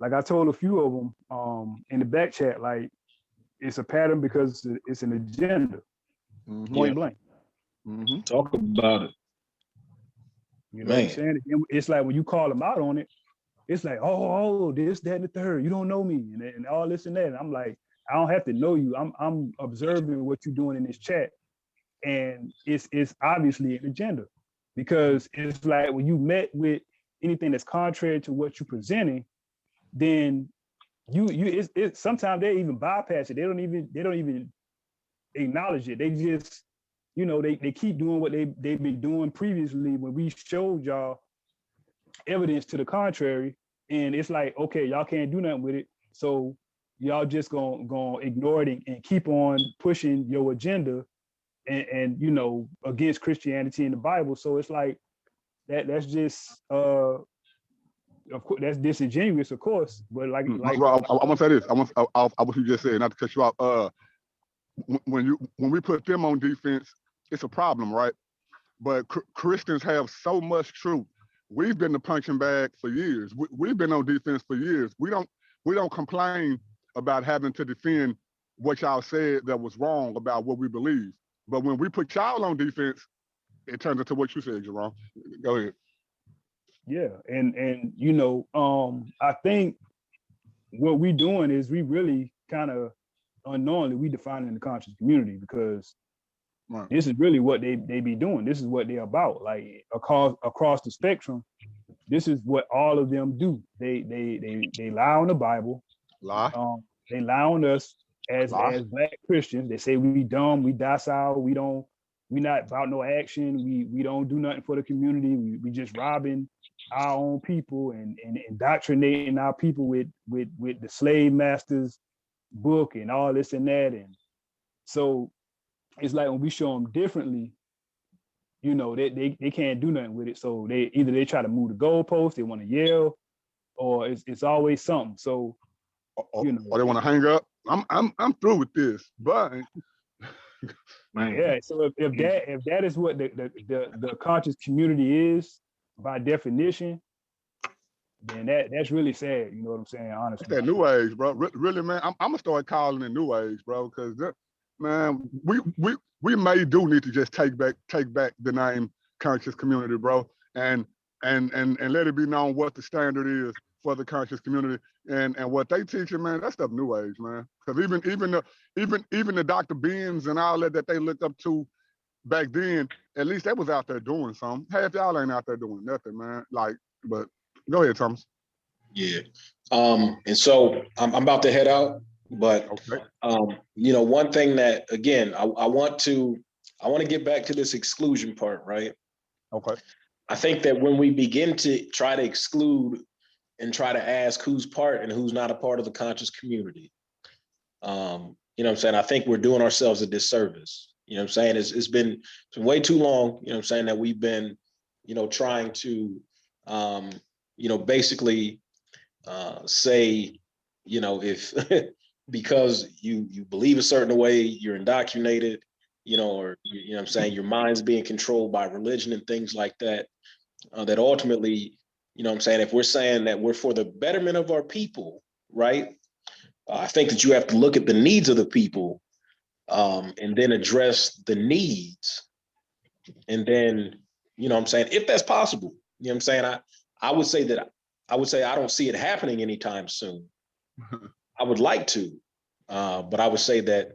like I told a few of them in the back chat, like, it's a pattern because it's an agenda. Point blank. Talk about it. You know what I'm saying? It's like when you call them out on it, it's like, oh, this, that, and the third. You don't know me, and all this and that. And I'm like, I don't have to know you. I'm observing what you're doing in this chat. And it's obviously an agenda, because it's like when you met with anything that's contrary to what you're presenting, then it's sometimes they even bypass it. They don't even acknowledge it. They just, you know, they keep doing what they've been doing previously when we showed y'all evidence to the contrary. And it's like, okay, y'all can't do nothing with it, so y'all just gonna ignore it and keep on pushing your agenda. And you know, against Christianity and the Bible. So it's like that's just of course that's disingenuous, of course. But like bro, I want to say this. I what you just said, not to cut you off. When we put them on defense, it's a problem, right? But Christians have so much truth. We've been the punching bag for years. We've been on defense for years. We don't complain about having to defend what y'all said that was wrong about what we believe. But when we put y'all on defense, it turns into what you said, Jerome. Go ahead. Yeah, and you know, I think what we're doing is we really kind of unknowingly we defining the conscious community, because this is really what they be doing. This is what they're about. Like across the spectrum, this is what all of them do. They lie on the Bible. They lie on us as Black Christians. They say we dumb, we docile, we not about no action, we don't do nothing for the community, we just robbing our own people and indoctrinating our people with the slave masters book and all this and that. And so it's like when we show them differently, you know, they can't do nothing with it. So they try to move the goalposts, they want to yell, or it's always something. So you know, or they want to hang up. I'm through with this. Bye. Man. Yeah. So if that is what the conscious community is by definition, then that's really sad. You know what I'm saying? Honestly, it's that new age, bro. Really, man. I'm gonna start calling it new age, bro. Because man, we may do need to just take back the name conscious community, bro, and let it be known what the standard is for the conscious community and what they teaching, man. That stuff new age, man. Because even the Dr. Benz and all that they looked up to back then, at least they was out there doing something. Half y'all ain't out there doing nothing, man. Like, but go ahead, Thomas. Yeah. And so I'm about to head out, but okay. You know, one thing that again I want to get back to this exclusion part, right? Okay. I think that when we begin to try to exclude and try to ask who's part and who's not a part of the conscious community, you know what I'm saying? I think we're doing ourselves a disservice. You know what I'm saying? It's been way too long, you know what I'm saying, that we've been, you know, trying to, you know, basically say, you know, if because you believe a certain way, you're indoctrinated, you know, or, you know what I'm saying, your mind's being controlled by religion and things like that, that ultimately, you know what I'm saying, if we're saying that we're for the betterment of our people, right? I think that you have to look at the needs of the people, and then address the needs. And then, you know what I'm saying, if that's possible, you know what I'm saying, I would say I don't see it happening anytime soon. I would like to, but I would say that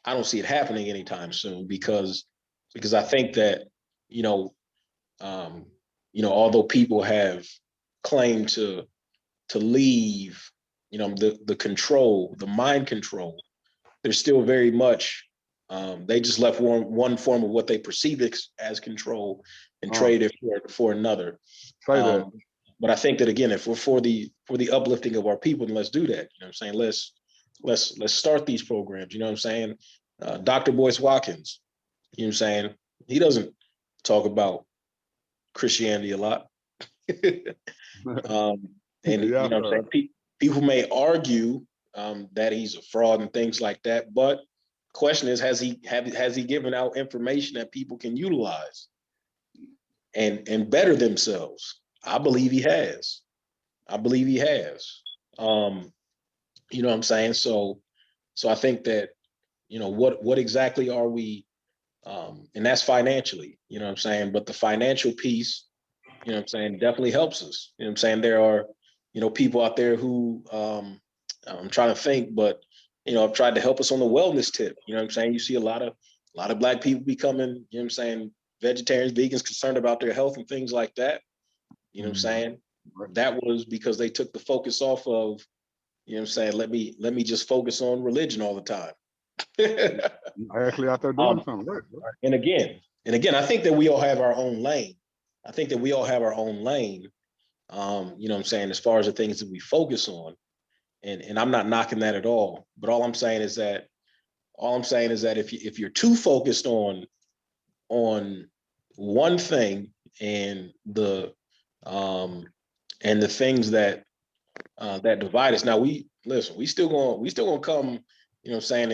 I don't see it happening anytime soon because I think that, you know, although people have claimed to leave, you know, the control, the mind control, they're still very much, they just left one form of what they perceive as control and trade it for another. But I think that, again, if we're for the uplifting of our people, then let's do that. You know what I'm saying? Let's start these programs. You know what I'm saying? Dr. Boyce Watkins, you know what I'm saying? He doesn't talk about Christianity a lot. And you know what I'm saying? People may argue that he's a fraud and things like that, but question is, has he given out information that people can utilize and better themselves? I believe he has. You know what I'm saying? So I think that, you know, what exactly are we, and that's financially, you know what I'm saying? But the financial piece, you know what I'm saying, definitely helps us. You know what I'm saying? There are, you know, people out there who, I'm trying to think, but, you know, I've tried to help us on the wellness tip. You know what I'm saying? You see a lot of Black people becoming, you know what I'm saying, vegetarians, vegans, concerned about their health and things like that. You know what I'm saying? That was because they took the focus off of, you know what I'm saying, let me just focus on religion all the time. Actually out there doing something, right? And again, I think that we all have our own lane. You know what I'm saying, as far as the things that we focus on. And I'm not knocking that at all. But all I'm saying is that if you're too focused on one thing and the things that divide us. Now we still gonna come, you know what I'm saying,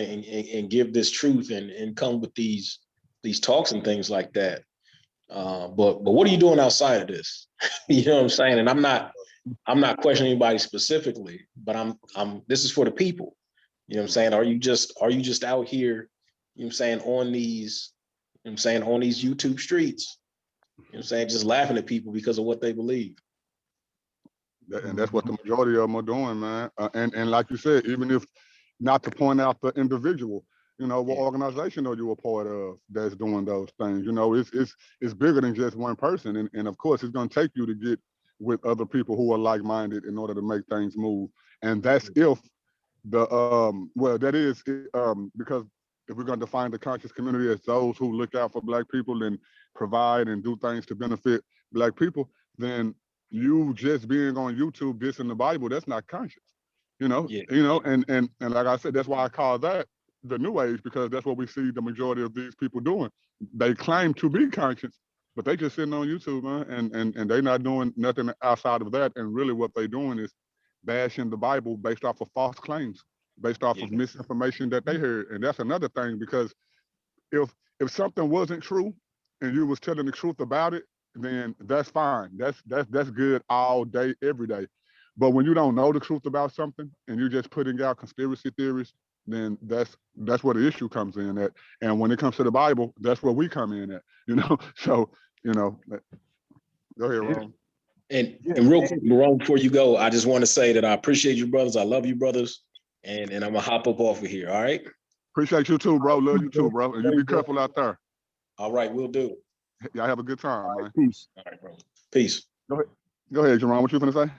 and give this truth and come with these talks and things like that. But what are you doing outside of this? You know what I'm saying? And I'm not questioning anybody specifically, but this is for the people. You know what I'm saying? Are you just out here, you know what I'm saying, on these, you know what I'm saying, on these YouTube streets, you know what I'm saying, just laughing at people because of what they believe? And that's what the majority of them are doing, man. And like you said, even if not to point out the individual, you know, what organization are you a part of that's doing those things? You know, it's bigger than just one person. And of course, it's going to take you to get with other people who are like-minded in order to make things move. And that's if because if we're going to define the conscious community as those who look out for Black people and provide and do things to benefit Black people, then you just being on YouTube dissing the Bible, that's not conscious. You know, and like I said, that's why I call that the New Age, because that's what we see the majority of these people doing. They claim to be conscious, but they just sitting on YouTube, man, and they're not doing nothing outside of that. And really what they're doing is bashing the Bible based off of false claims, based off of misinformation that they heard. And that's another thing, because if something wasn't true and you was telling the truth about it, then that's fine. That's good all day, every day. But when you don't know the truth about something and you're just putting out conspiracy theories, then that's where the issue comes in at. And when it comes to the Bible, that's where we come in at. You know, so you know, go ahead, Ron. And real quick, Ron, before you go, I just want to say that I appreciate you, brothers. I love you, brothers. And I'm gonna hop up off of here. All right. Appreciate you too, bro. Love you too, bro. And you be careful out there. All right, we'll do. Y'all have a good time, man. Peace. All right, bro. Peace. Go ahead, Jerome. What you gonna say?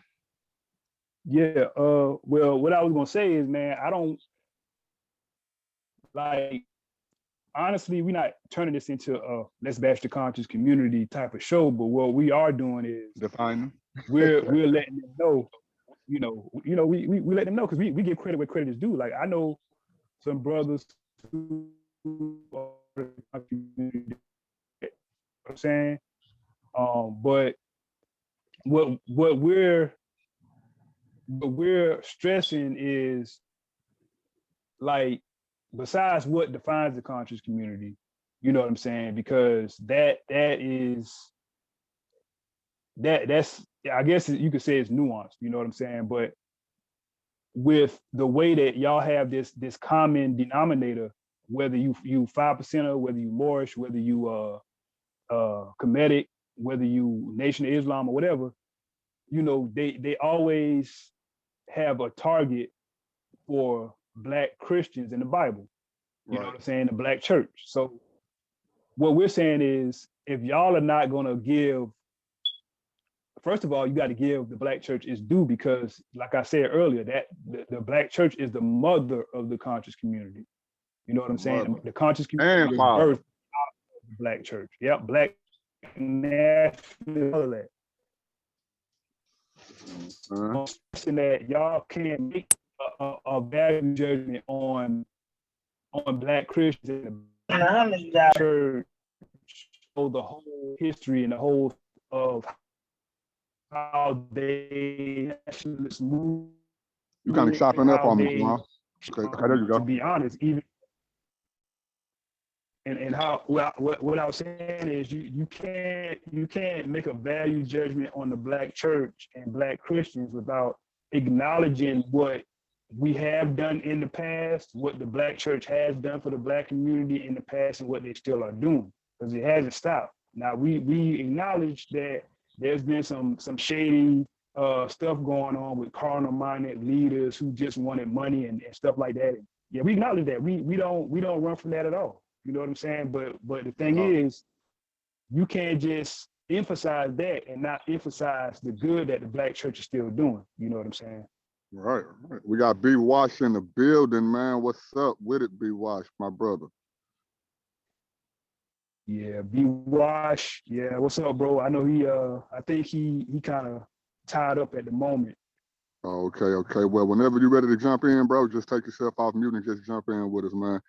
Yeah. Well, what I was gonna say is, man, I don't like. Honestly, we're not turning this into a let's bash the conscious community type of show. But what we are doing is define. We're letting them know. We let them know, because we give credit where credit is due. Like, I know some brothers who are community, you know what I'm saying, but what we're stressing is, like, besides what defines the conscious community, you know what I'm saying, because that is that's, I guess you could say it's nuanced, you know what I'm saying? But with the way that y'all have this common denominator, whether you 5%er, whether you Moorish, whether you Kemetic, whether you Nation of Islam or whatever, you know, they always have a target for Black Christians in the Bible. You know what I'm saying? The Black church. So what we're saying is, if y'all are not gonna give, first of all, you got to give the Black church its due, because like I said earlier, that the Black church is the mother of the conscious community. You know what I'm saying? The conscious community was birthed out of the Black church. Yep, Black national. That y'all can't make a value judgment on Black Christians in the church, so the whole history and the whole of how they move. You kind of chopping up on me, Jamal. Okay, there you go. To be honest, even and how what I was saying is you can't make a value judgment on the Black church and Black Christians without acknowledging what we have done in the past, what the Black church has done for the Black community in the past, and what they still are doing, because it hasn't stopped. Now we acknowledge that there's been some shady stuff going on with carnal-minded leaders who just wanted money and stuff like that. Yeah, we acknowledge that. We don't run from that at all. You know what I'm saying? But the thing is, you can't just emphasize that and not emphasize the good that the Black church is still doing. You know what I'm saying? Right. We got B Wash in the building, man. What's up with it, B Wash, my brother? Yeah, B Wash. Yeah, what's up, bro? I know I think he kind of tied up at the moment. Okay. Well, whenever you're ready to jump in, bro, just take yourself off mute and just jump in with us, man.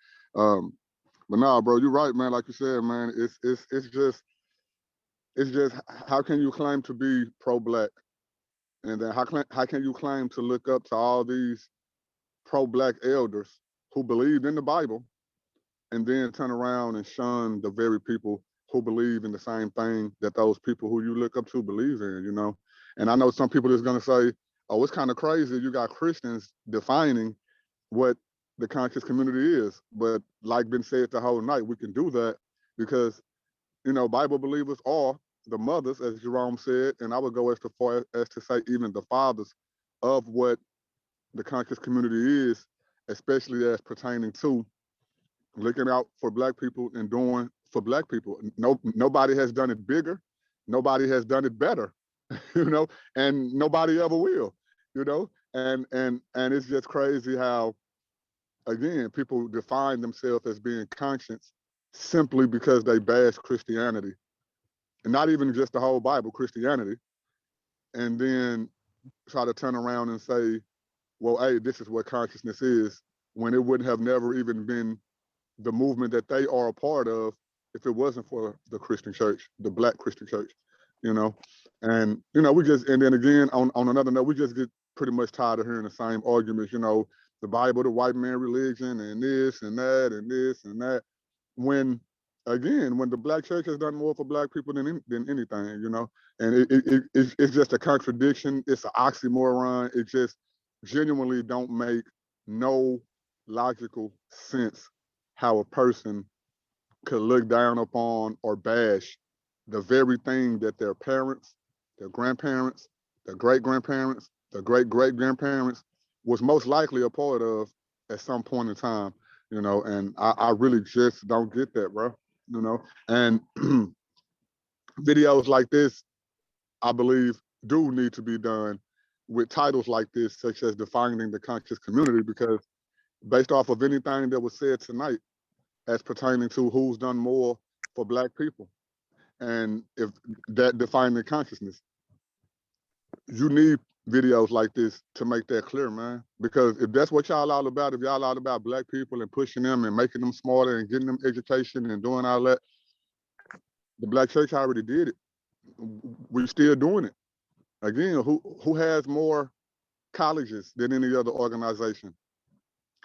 But nah, bro, you're right, man. Like you said, man, it's just how can you claim to be pro-Black, and then how can you claim to look up to all these pro-Black elders who believed in the Bible, and then turn around and shun the very people who believe in the same thing that those people who you look up to believe in, you know? And I know some people is gonna say, oh, it's kind of crazy you got Christians defining what the conscious community is. But like been said the whole night, we can do that because, you know, Bible believers are the mothers, as Jerome said, and I would go as far as to say even the fathers of what the conscious community is, especially as pertaining to looking out for Black people and doing for Black people. Nobody has done it bigger. Nobody has done it better, you know, and nobody ever will, you know, and it's just crazy how, again, people define themselves as being conscious simply because they bash Christianity, and not even just the whole Bible, Christianity, and then try to turn around and say, well, hey, this is what consciousness is, when it wouldn't have never even been the movement that they are a part of if it wasn't for the Christian church, the Black Christian church, you know? And, you know, and then again, on another note, we just get pretty much tired of hearing the same arguments, you know, the Bible, the white man religion, and this and that, and this and that. When, again, when the Black church has done more for Black people than anything, you know? And it's just a contradiction. It's an oxymoron. It just genuinely don't make no logical sense how a person could look down upon or bash the very thing that their parents, their grandparents, their great-grandparents, their great-great-grandparents was most likely a part of at some point in time, you know, and I really just don't get that, bro, you know. And videos like this, I believe, do need to be done with titles like this, such as Defining the Conscious Community, because based off of anything that was said tonight, as pertaining to who's done more for Black people, and if that defining consciousness, you need videos like this to make that clear, man. Because if that's what y'all all about, if y'all all about Black people and pushing them and making them smarter and getting them education and doing all that, the Black church already did it. We're still doing it. Again, who has more colleges than any other organization?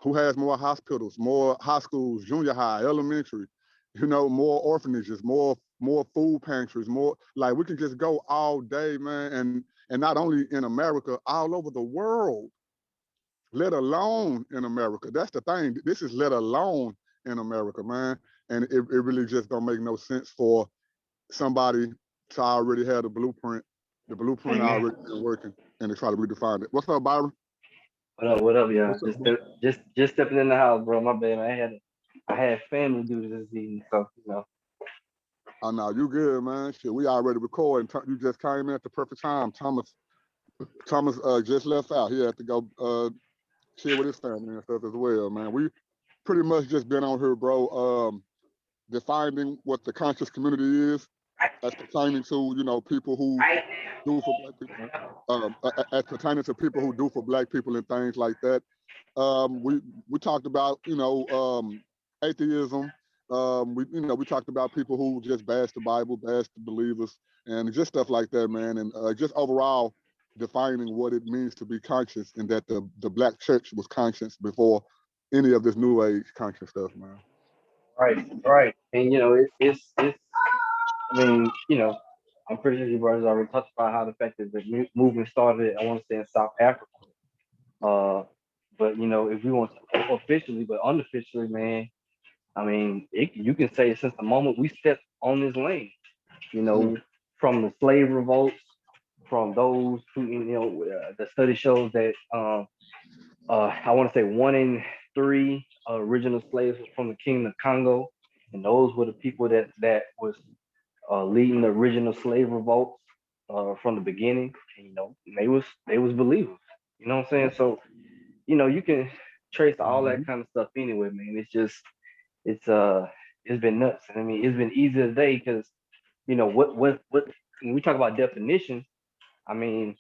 Who has more hospitals, more high schools, junior high, elementary, you know, more orphanages, more more food pantries, more like we can just go all day, man, and not only in America, all over the world, let alone in America. That's the thing. This is let alone in America, man. And it really just don't make no sense for somebody to already have the blueprint already been working, and to try to redefine it. What's up, Byron? What up, y'all? What's up, bro? Just stepping in the house, bro. My bad, man. I had family duties this evening, so Oh no, you good, man. Shit, we already recording. You just came in at the perfect time. Thomas just left out. He had to go chill with his family and stuff as well, man. We pretty much just been on here, bro, defining what the conscious community is as pertaining to, people who do for black people, as pertaining to people who do for black people and things like that. We talked about, atheism. We talked about people who just bash the Bible, bash the believers, and just stuff like that, man. And just overall defining what it means to be conscious, and that the black church was conscious before any of this new age conscious stuff, man. right. And it's. I mean, I'm pretty sure you brothers already touched about how the fact that the movement started. I want to say in South Africa. But if we want to officially, but unofficially, man, I mean, you can say since the moment we stepped on this lane, from the slave revolts, from those who, the study shows that I want to say 1 in 3 original slaves was from the Kingdom of Congo, and those were the people that was leading the original slave revolts from the beginning. And, they was believers. You know what I'm saying? So, you can trace all that kind of stuff anyway, man. It's been nuts. And I mean, it's been easy today because, what when we talk about definitions, I mean,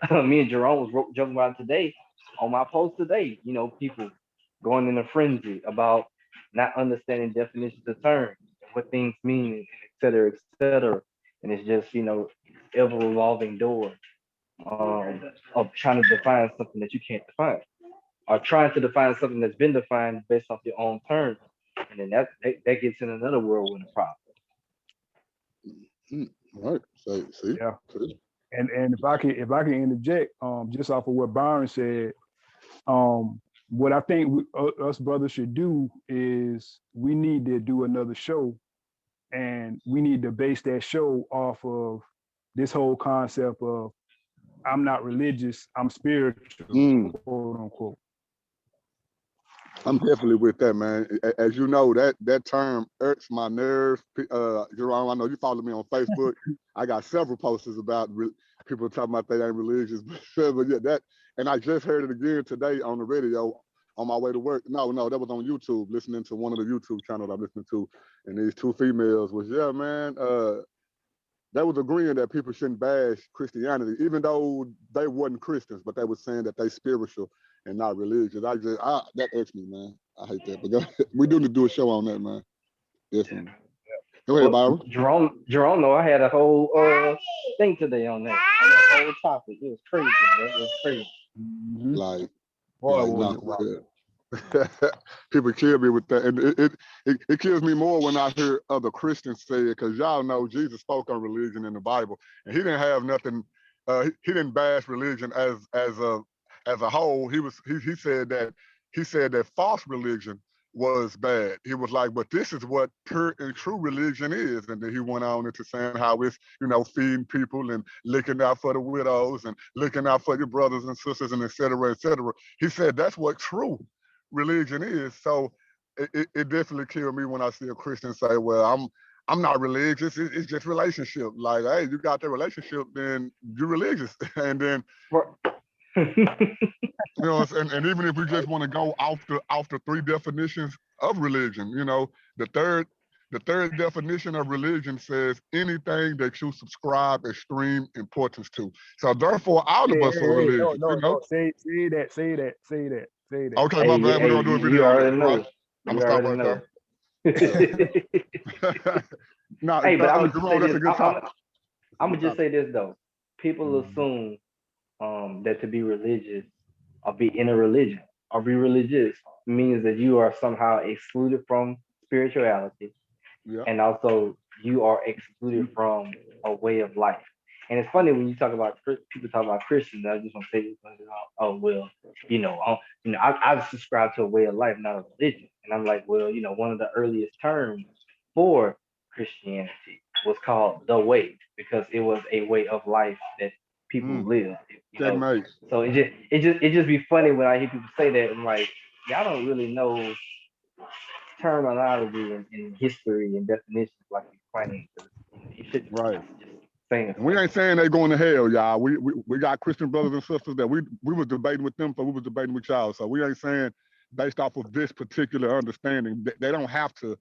me and Jerome was joking about it today on my post today, people going in a frenzy about not understanding definitions of terms, what things mean, et cetera, et cetera. And it's just, ever revolving door of trying to define something that you can't define, or trying to define something that's been defined based off your own terms. And then that gets in another whirlwind of problem. Right. So, see? Yeah. And if I can interject, just off of what Byron said, what I think us brothers should do is we need to do another show, and we need to base that show off of this whole concept of I'm not religious, I'm spiritual, quote unquote. I'm definitely with that, man. As you know, that term irks my nerves. Jerome, I know you follow me on Facebook. I got several posters about people talking about they ain't religious, but yeah, that. And I just heard it again today on the radio on my way to work. No, that was on YouTube, listening to one of the YouTube channels I'm listening to, and these 2 females was, yeah, man. They was agreeing that people shouldn't bash Christianity, even though they wasn't Christians, but they were saying that they spiritual and not religious. That irks me, man. I hate that. But we do need to do a show on that, man. Definitely. Go ahead, Byron. Jerome, though, I had a whole thing today on that whole topic. It was crazy, man. It was crazy. Mm-hmm. Like, Boy, people kill me with that, and it kills me more when I hear other Christians say it, because y'all know Jesus spoke on religion in the Bible, and he didn't have nothing. He didn't bash religion as a whole. He said that false religion was bad. He was like, but this is what pure and true religion is. And then he went on into saying how it's, feeding people and looking out for the widows and looking out for your brothers and sisters and et cetera, et cetera. He said that's what true religion is. So it definitely killed me when I see a Christian say, well, I'm not religious. It's just relationship. Like, hey, you got that relationship, then you're religious. And then and even if we just want to go off the 3 definitions of religion, the third definition of religion says anything that you subscribe extreme importance to. So therefore, all of us are religious. No. Say that. Okay, my bad. We're gonna do a video on that, right? I'm gonna stop right there. No, hey, but I'm gonna just say this though. People assume that to be religious or be in a religion or be religious means that you are somehow excluded from spirituality, and also you are excluded from a way of life. And it's funny when you talk about people talk about Christians. I just want to say, oh well, I subscribe to a way of life, not a religion. And I'm like, well, one of the earliest terms for Christianity was called the way because it was a way of life that people lived. Checkmate. So it just be funny when I hear people say that. I'm like, y'all don't really know terminology and history and definitions like you claim. You should Right. just saying. We ain't saying they going to hell, y'all. We got Christian brothers and sisters that we was debating with them, so we was debating with y'all. So we ain't saying based off of this particular understanding, they don't have to,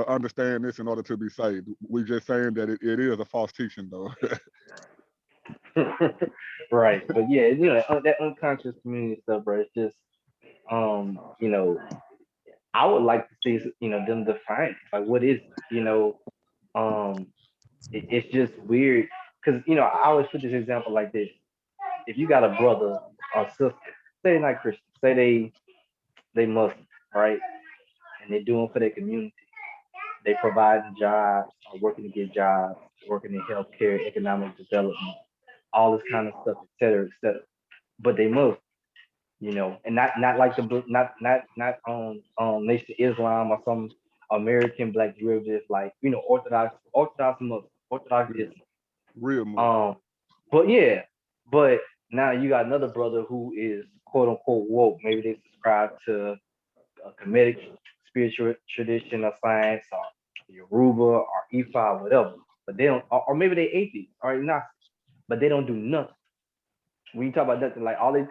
understand this in order to be saved. We just saying that it is a false teaching, though. Right, but yeah, that unconscious community stuff, bro. It's just, I would like to see, them define it. Like, what is, it's just weird because I always put this example like this: if you got a brother or sister, say they're not Christian, say they Muslim, right, and they're doing for their community, they providing jobs, or working to get jobs, working in healthcare, economic development, all this kind of stuff, et cetera, et cetera. But they Muslim, and not like the not Nation of Islam or some American black derivatives like Orthodox Muslim, Orthodox Islam. Real Muslim. But now you got another brother who is quote unquote woke. Maybe they subscribe to a Kemetic spiritual tradition or science or Yoruba or Ifa or whatever. But they don't, or maybe they atheists or agnostic, but they don't do nothing. When you talk about nothing, like all they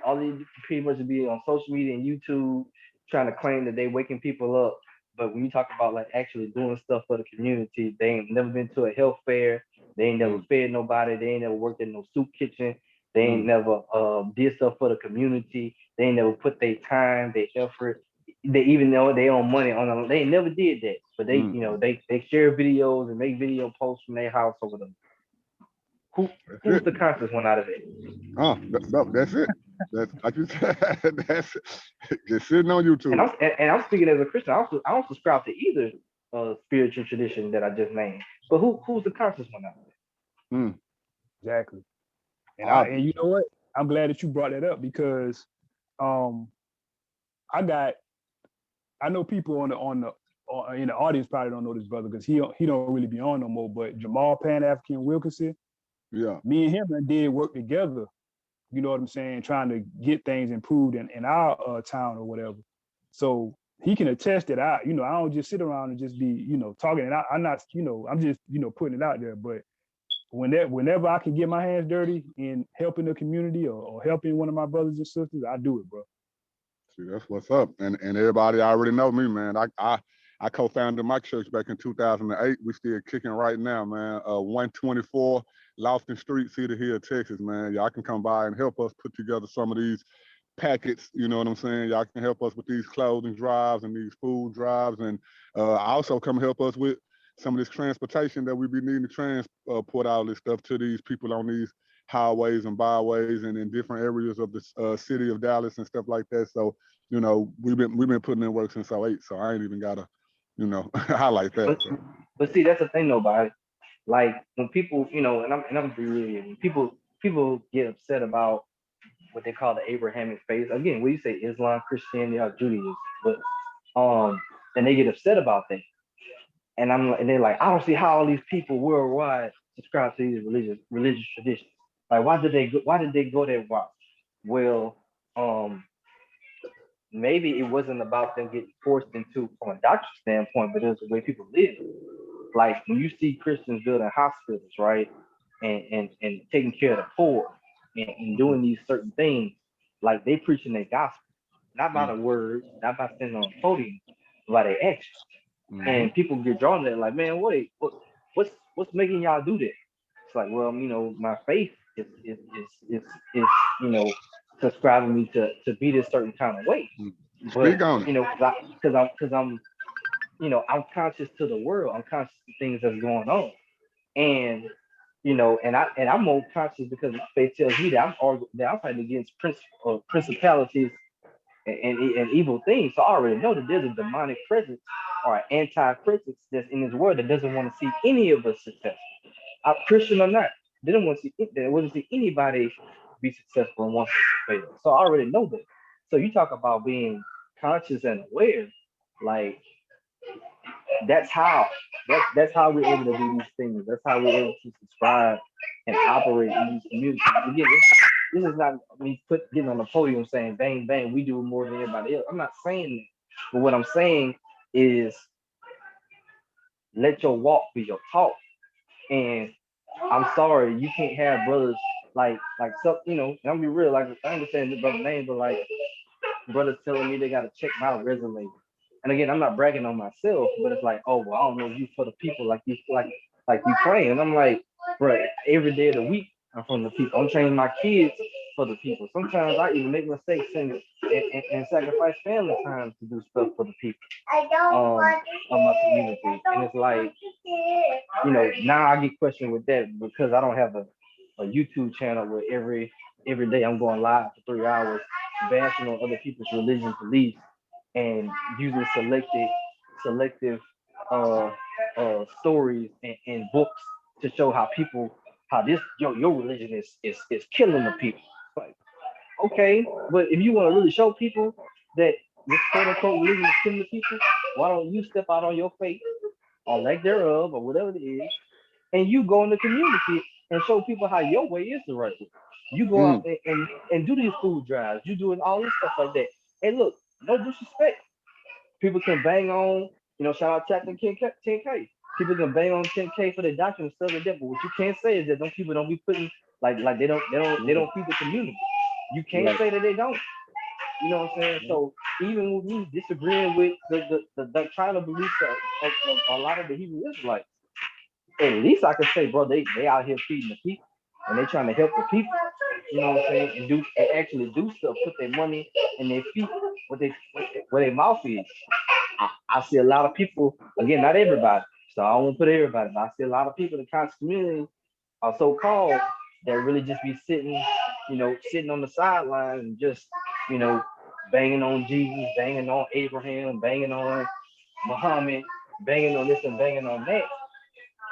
pretty much be on social media and YouTube trying to claim that they waking people up. But when you talk about like actually doing stuff for the community, they ain't never been to a health fair. They ain't never fed nobody. They ain't never worked in no soup kitchen. They ain't never did stuff for the community. They ain't never put their time, their effort. They even know they own money on them. They never did that. But they, they share videos and make video posts from their house over them. Who's the conscious one out of it? Oh, that's it. That's like you said. That's it. Just sitting on YouTube. And I'm speaking as a Christian. I don't subscribe to either spiritual tradition that I just named. But who's the conscious one out of it? Exactly. And you know what? I'm glad that you brought that up because I know people in the audience probably don't know this brother because he don't really be on no more. But Jamal Pan-African Wilkinson, yeah, me and him did work together. You know what I'm saying? Trying to get things improved in our town or whatever. So he can attest that I don't just sit around and just be talking. And I'm not I'm just putting it out there. But whenever I can get my hands dirty in helping the community or helping one of my brothers and sisters, I do it, bro. See, that's what's up. And everybody already know me, man. I co-founded my church back in 2008. We still kicking right now, man. 124 Lofton Street, Cedar Hill, Texas, man. Y'all can come by and help us put together some of these packets, you know what I'm saying? Y'all can help us with these clothing drives and these food drives. And also come help us with some of this transportation that we be needing to transport all this stuff to these people on these highways and byways and in different areas of the city of Dallas and stuff like that. So, we've been putting in work since 2008. So I ain't even gotta, highlight that. But see, that's the thing, nobody. Like when people, and I'm be real here. When people get upset about what they call the Abrahamic faith. Again, when you say Islam, Christianity, or Judaism, but and they get upset about that. And they're like, I don't see how all these people worldwide subscribe to these religious traditions. Like, why did they go that route? Well, maybe it wasn't about them getting forced into from a doctrinal standpoint, but it was the way people live. Like when you see Christians building hospitals, right, and taking care of the poor and doing these certain things, like they preaching their gospel, not by the words, not by standing on a podium, but by their actions. And people get drawn to that, like, man, what's making y'all do that? It's like, well, my faith is subscribing me to be this certain kind of way. But because I'm conscious to the world, I'm conscious to things that's going on, and I'm more conscious because my faith tells me that I'm fighting against principalities and evil things. So I already know that there's a demonic presence are anti-critics that's in this world that doesn't want to see any of us successful, Christian or not. They don't want to see they wouldn't see anybody be successful and wants us to fail. So I already know that. So you talk about being conscious and aware, like that's how we're able to do these things. That's how we're able to subscribe and operate in these communities. Again, this is not me getting on the podium saying bang bang, we do more than everybody else. I'm not saying that. But what I'm saying is let your walk be your talk. And I'm sorry, you can't have brothers like some, you know, and I'm be real, like I understand the brother's name, but like brothers telling me they gotta check my resume. And again, I'm not bragging on myself, but it's like, oh well, I don't know you for the people like you claim. And I'm like, bro, every day of the week I'm from the people. I'm training my kids for the people. Sometimes I even make mistakes and sacrifice family time to do stuff for the people of my community. And it's like, you know, now I get questioned with that because I don't have a YouTube channel where every day I'm going live for 3 hours bashing on other people's religious beliefs and using selective stories and books to show how your religion is killing the people. Like, okay, but if you want to really show people that this quote unquote religion is killing the people, why don't you step out on your faith or lack thereof or whatever it is, and you go in the community and show people how your way is the right way. You go out and do these food drives. You doing all this stuff like that. And look, no disrespect. People can bang on, you know, shout out Chapter 10K. People can bang on 10K for their doctrine and stuff like that. But what you can't say is that those people don't be putting like they don't feed the community. You can't say that they don't. You know what I'm saying? So even with me disagreeing with the doctrinal beliefs of a lot of the Hebrew Israelites, at least I can say, bro, they out here feeding the people and they trying to help the people. You know what I'm saying? And actually do stuff, put their money in their feet, where their mouth is. I see a lot of people, again, not everybody, so I won't put everybody, but I see a lot of people in the conscious community are so-called that really just be sitting on the sideline and just, you know, banging on Jesus, banging on Abraham, banging on Muhammad, banging on this and banging on that,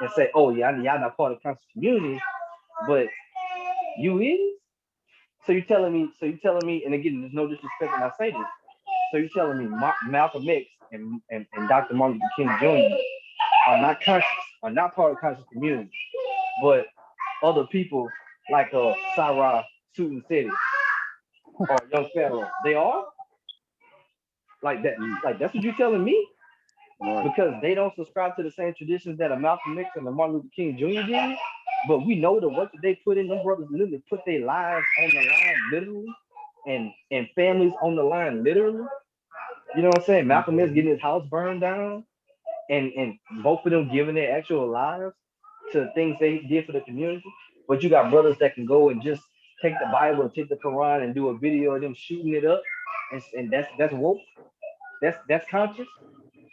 and say, oh, y'all not part of the conscious community, but you is? So you're telling me, and again, there's no disrespect when I say this. So you're telling me Malcolm X and Dr. Martin Luther King Jr. are not conscious, are not part of the conscious community, but other people like Sarah Susan City or Young Pharaoh, they are? Like that, like that's what you're telling me? Because they don't subscribe to the same traditions that a Malcolm X and a Martin Luther King Jr. did. But we know the work that they put in. Them brothers literally put their lives on the line, literally, and families on the line, literally. You know what I'm saying? Malcolm X getting his house burned down, and both of them giving their actual lives to things they did for the community. But you got brothers that can go and just take the Bible and take the Quran and do a video of them shooting it up, and that's woke. That's conscious.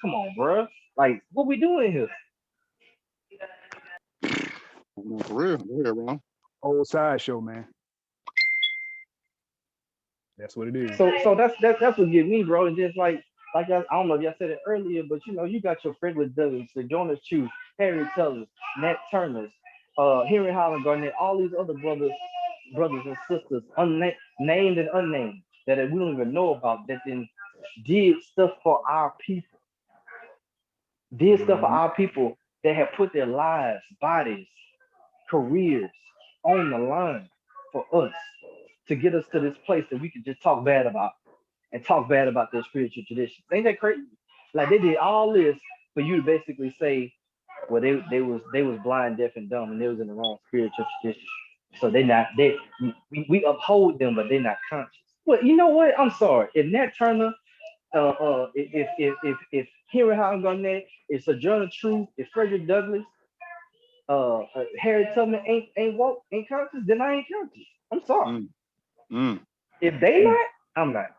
Come on, bro. Like, what we doing here? For real. Go ahead, Ron. Old sideshow, man. That's what it is. So that's what get me, bro. And just like I don't know if y'all said it earlier, but you know, you got your Frederick Douglass, the Jonas Chu, Harry Tellers, Nat Turners, Henry Holland Garnett, all these other brothers and sisters, named and unnamed, that we don't even know about, that then did stuff for our people. That have put their lives, bodies, careers on the line for us to get us to this place that we can just talk bad about their spiritual traditions. Ain't that crazy? Like, they did all this for you to basically say, well, they was blind, deaf, and dumb, and they was in the wrong spiritual tradition. So we uphold them, but they're not conscious. Well, you know what? I'm sorry. If Nat Turner, if Henry Holland Garnett, if Sojourner Truth, if Frederick Douglass, Harry Tubman ain't woke, ain't conscious, then I ain't conscious. I'm sorry. If they not, I'm not.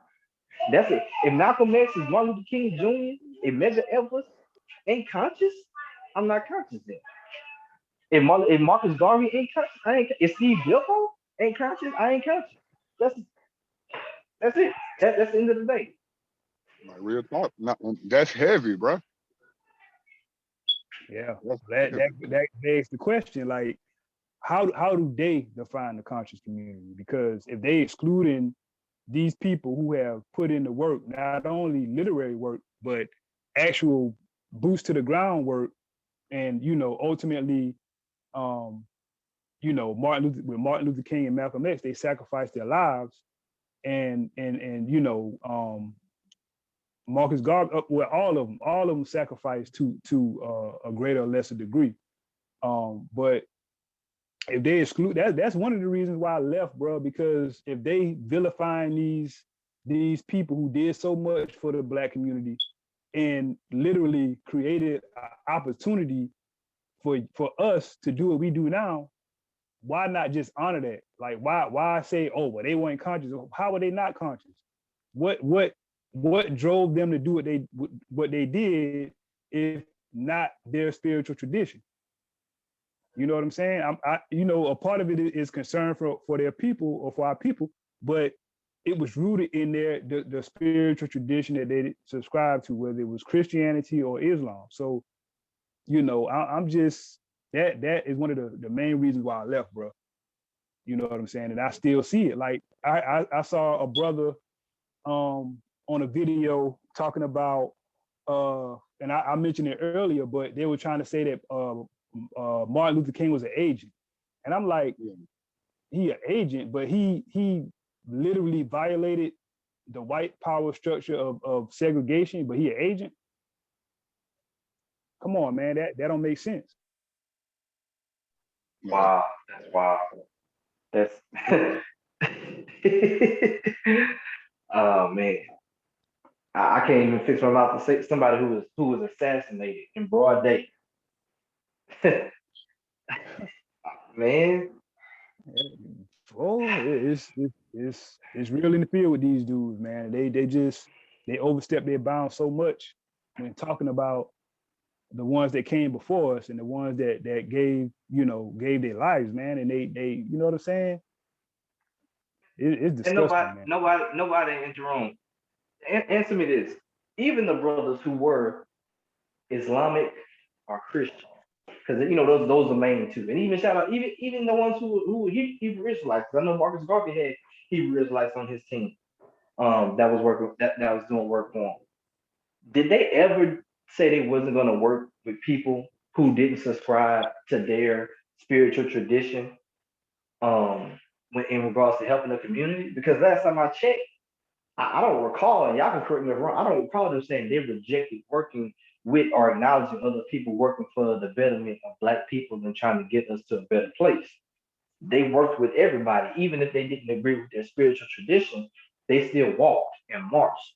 That's it. If Malcolm X, if Martin Luther King Jr., if Medgar Evers ain't conscious, I'm not conscious then. If Marcus Garvey ain't conscious, I ain't. If Steve Biko ain't conscious, I ain't conscious. That's it. That's the end of the day. Like, real talk. That's heavy, bro. Yeah. That begs the question, like, how do they define the conscious community? Because if they excluding these people who have put in the work, not only literary work, but actual boots to the ground work, and ultimately, Martin Luther King and Malcolm X, they sacrificed their lives, and Marcus Garvey, well, all of them sacrificed to a greater or lesser degree. But if they exclude that's one of the reasons why I left, bro. Because if they vilifying these people who did so much for the Black community and literally created an opportunity for us to do what we do now, why not just honor that? Like, why say, oh, well, they weren't conscious? How were they not conscious? What drove them to do what they did, if not their spiritual tradition? You know what I'm saying? A part of it is concern for their people, or for our people, but it was rooted in the spiritual tradition that they subscribed to, whether it was Christianity or Islam. So, I'm just that is one of the main reasons why I left, bro. You know what I'm saying? And I still see it. Like I saw a brother on a video talking about and I mentioned it earlier, but they were trying to say that Martin Luther King was an agent. And I'm like, he an agent, but he literally violated the white power structure of segregation, but he an agent. Come on, man, that don't make sense. Wow, that's wild. That's oh man. I can't even fix my mouth to say somebody who was assassinated in broad day. Man. Oh, it's real in the field with these dudes, man. They overstep their bounds so much when talking about the ones that came before us and the ones that gave their lives, man. And they you know what I'm saying? It's disgusting, And man. nobody in Jerome. Answer me this. Even the brothers who were Islamic or Christian, because those are main two. And even shout out, even the ones who were Hebrew Israelites. I know Marcus Garvey had Hebrew Israelites on his team. That was doing work for him. Did they ever say they wasn't going to work with people who didn't subscribe to their spiritual tradition? When in regards to helping the community, because last time I checked, I don't recall, and y'all can correct me if I'm wrong, I don't recall them saying they rejected working with or acknowledging other people working for the betterment of Black people and trying to get us to a better place. They worked with everybody, even if they didn't agree with their spiritual tradition, they still walked and marched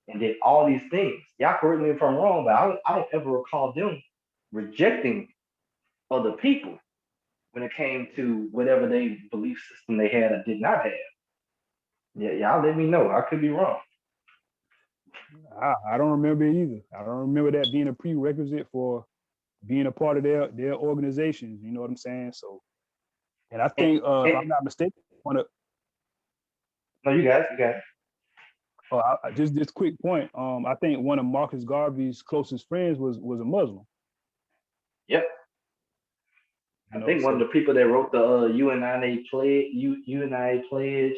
and did all these things. Y'all correct me if I'm wrong, but I don't ever recall them rejecting other people when it came to whatever they belief system they had or did not have. Yeah, y'all let me know. I could be wrong. I don't remember it either. I don't remember that being a prerequisite for being a part of their organizations. You know what I'm saying? So, and I think if I'm not mistaken, No, you got it. Just this quick point. I think one of Marcus Garvey's closest friends was a Muslim. Yep. I think one of the people that wrote the UNIA pledge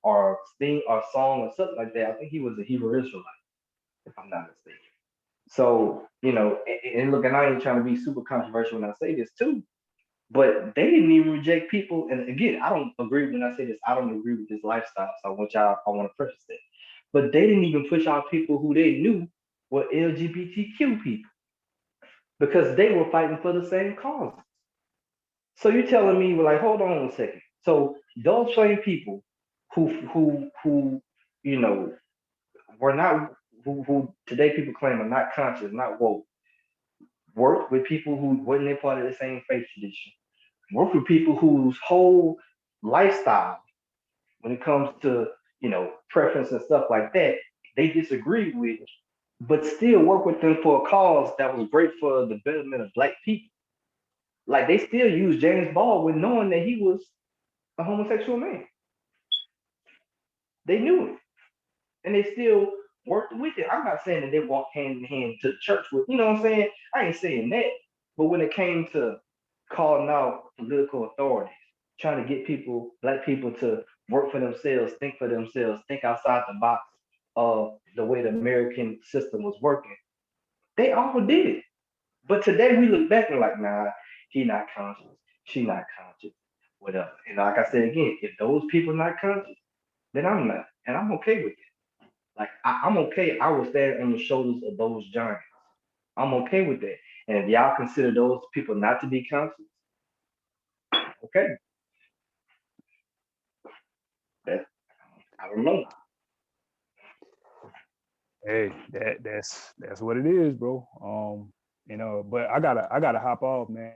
or thing or song or something like that, I think he was a Hebrew Israelite, if I'm not mistaken. So, and look, and I ain't trying to be super controversial when I say this too, but they didn't even reject people. And again, I don't agree when I say this, I don't agree with this lifestyle. So I want to preface that. But they didn't even push out people who they knew were LGBTQ people because they were fighting for the same causes. So you're telling me, well, like, hold on a second. So those same people who were not who today people claim are not conscious, not woke, worked with people who wasn't a part of the same faith tradition, work with people whose whole lifestyle, when it comes to preference and stuff like that, they disagree with, but still work with them for a cause that was great for the betterment of Black people. Like they still use James Baldwin knowing that he was a homosexual man. They knew it. And they still worked with it. I'm not saying that they walked hand in hand to the church with, you know what I'm saying? I ain't saying that. But when it came to calling out political authorities, trying to get people, black people, to work for themselves, think for themselves, think outside the box of the way the American system was working, they all did it. But today we look back and like, nah, he not conscious, she not conscious, whatever. And like I said again, if those people not conscious, then I'm not, and I'm okay with it. Like I'm okay. I will stand on the shoulders of those giants. I'm okay with that. And if y'all consider those people not to be conscious, okay, that I don't know. Hey, that's what it is, bro. But I gotta hop off, man.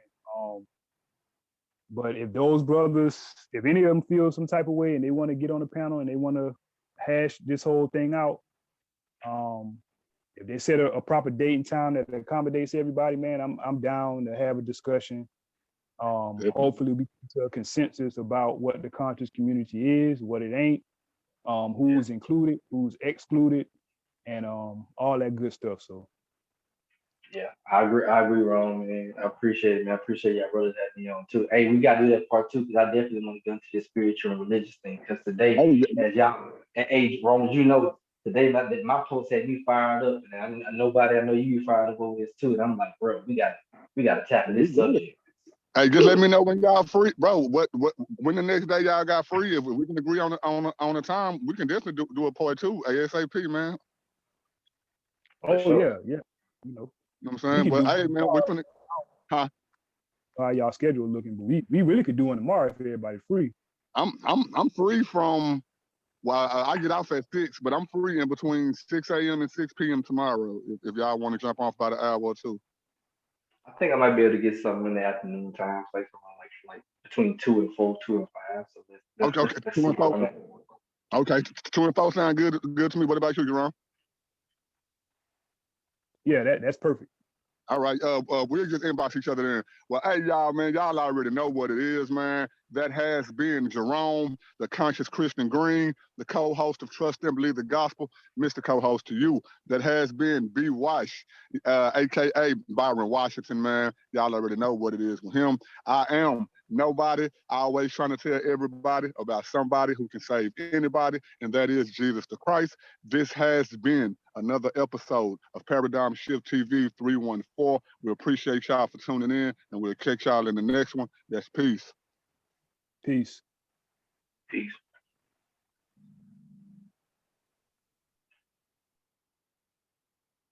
But if those brothers, if any of them feel some type of way and they want to get on the panel and they want to hash this whole thing out, if they set a proper date and time that accommodates everybody, man, I'm down to have a discussion. Hopefully we come to a consensus about what the conscious community is, what it ain't, who's included, who's excluded, and all that good stuff. So yeah, I agree, Ron, man. I appreciate it, man. I appreciate y'all brothers having me on too. Hey, we gotta do that part two because I definitely want to go into this spiritual and religious thing. Because today, as y'all, hey, Ron, you know, today my post had me fired up, and nobody I know you fired up over this too. And I'm like, bro, we gotta tackle this subject. Hey, just let me know when y'all free, bro. When the next day y'all got free? If we can agree on a time, we can definitely do a part two ASAP, man. sure. Yeah. You know what I'm saying? But hey, man, we finna, huh? Y'all schedule looking, but we really could do one tomorrow if everybody's free. I'm free from. Well, I get off at 6, but I'm free in between 6 a.m. and 6 p.m. tomorrow. If y'all want to jump off by the hour or two. I think I might be able to get something in the afternoon times, like like between 2 and 4, 2 and 5. So Okay. let's 2 see and 4. that. Okay, 2 and 4 sound good to me. What about you, Jerome? Yeah, that's perfect. All right, we'll just inbox each other then. Well, hey, y'all, man, y'all already know what it is, man. That has been Jerome, the conscious Christian Green, the co-host of Trust and Believe the Gospel, Mr. Co-host to you. That has been B. Wash, a.k.a. Byron Washington, man. Y'all already know what it is with him. I am nobody, always trying to tell everybody about somebody who can save anybody, and that is Jesus the Christ. This has been another episode of Paradigm Shift TV 314. We appreciate y'all for tuning in, and we'll catch y'all in the next one. That's peace. Peace. Peace.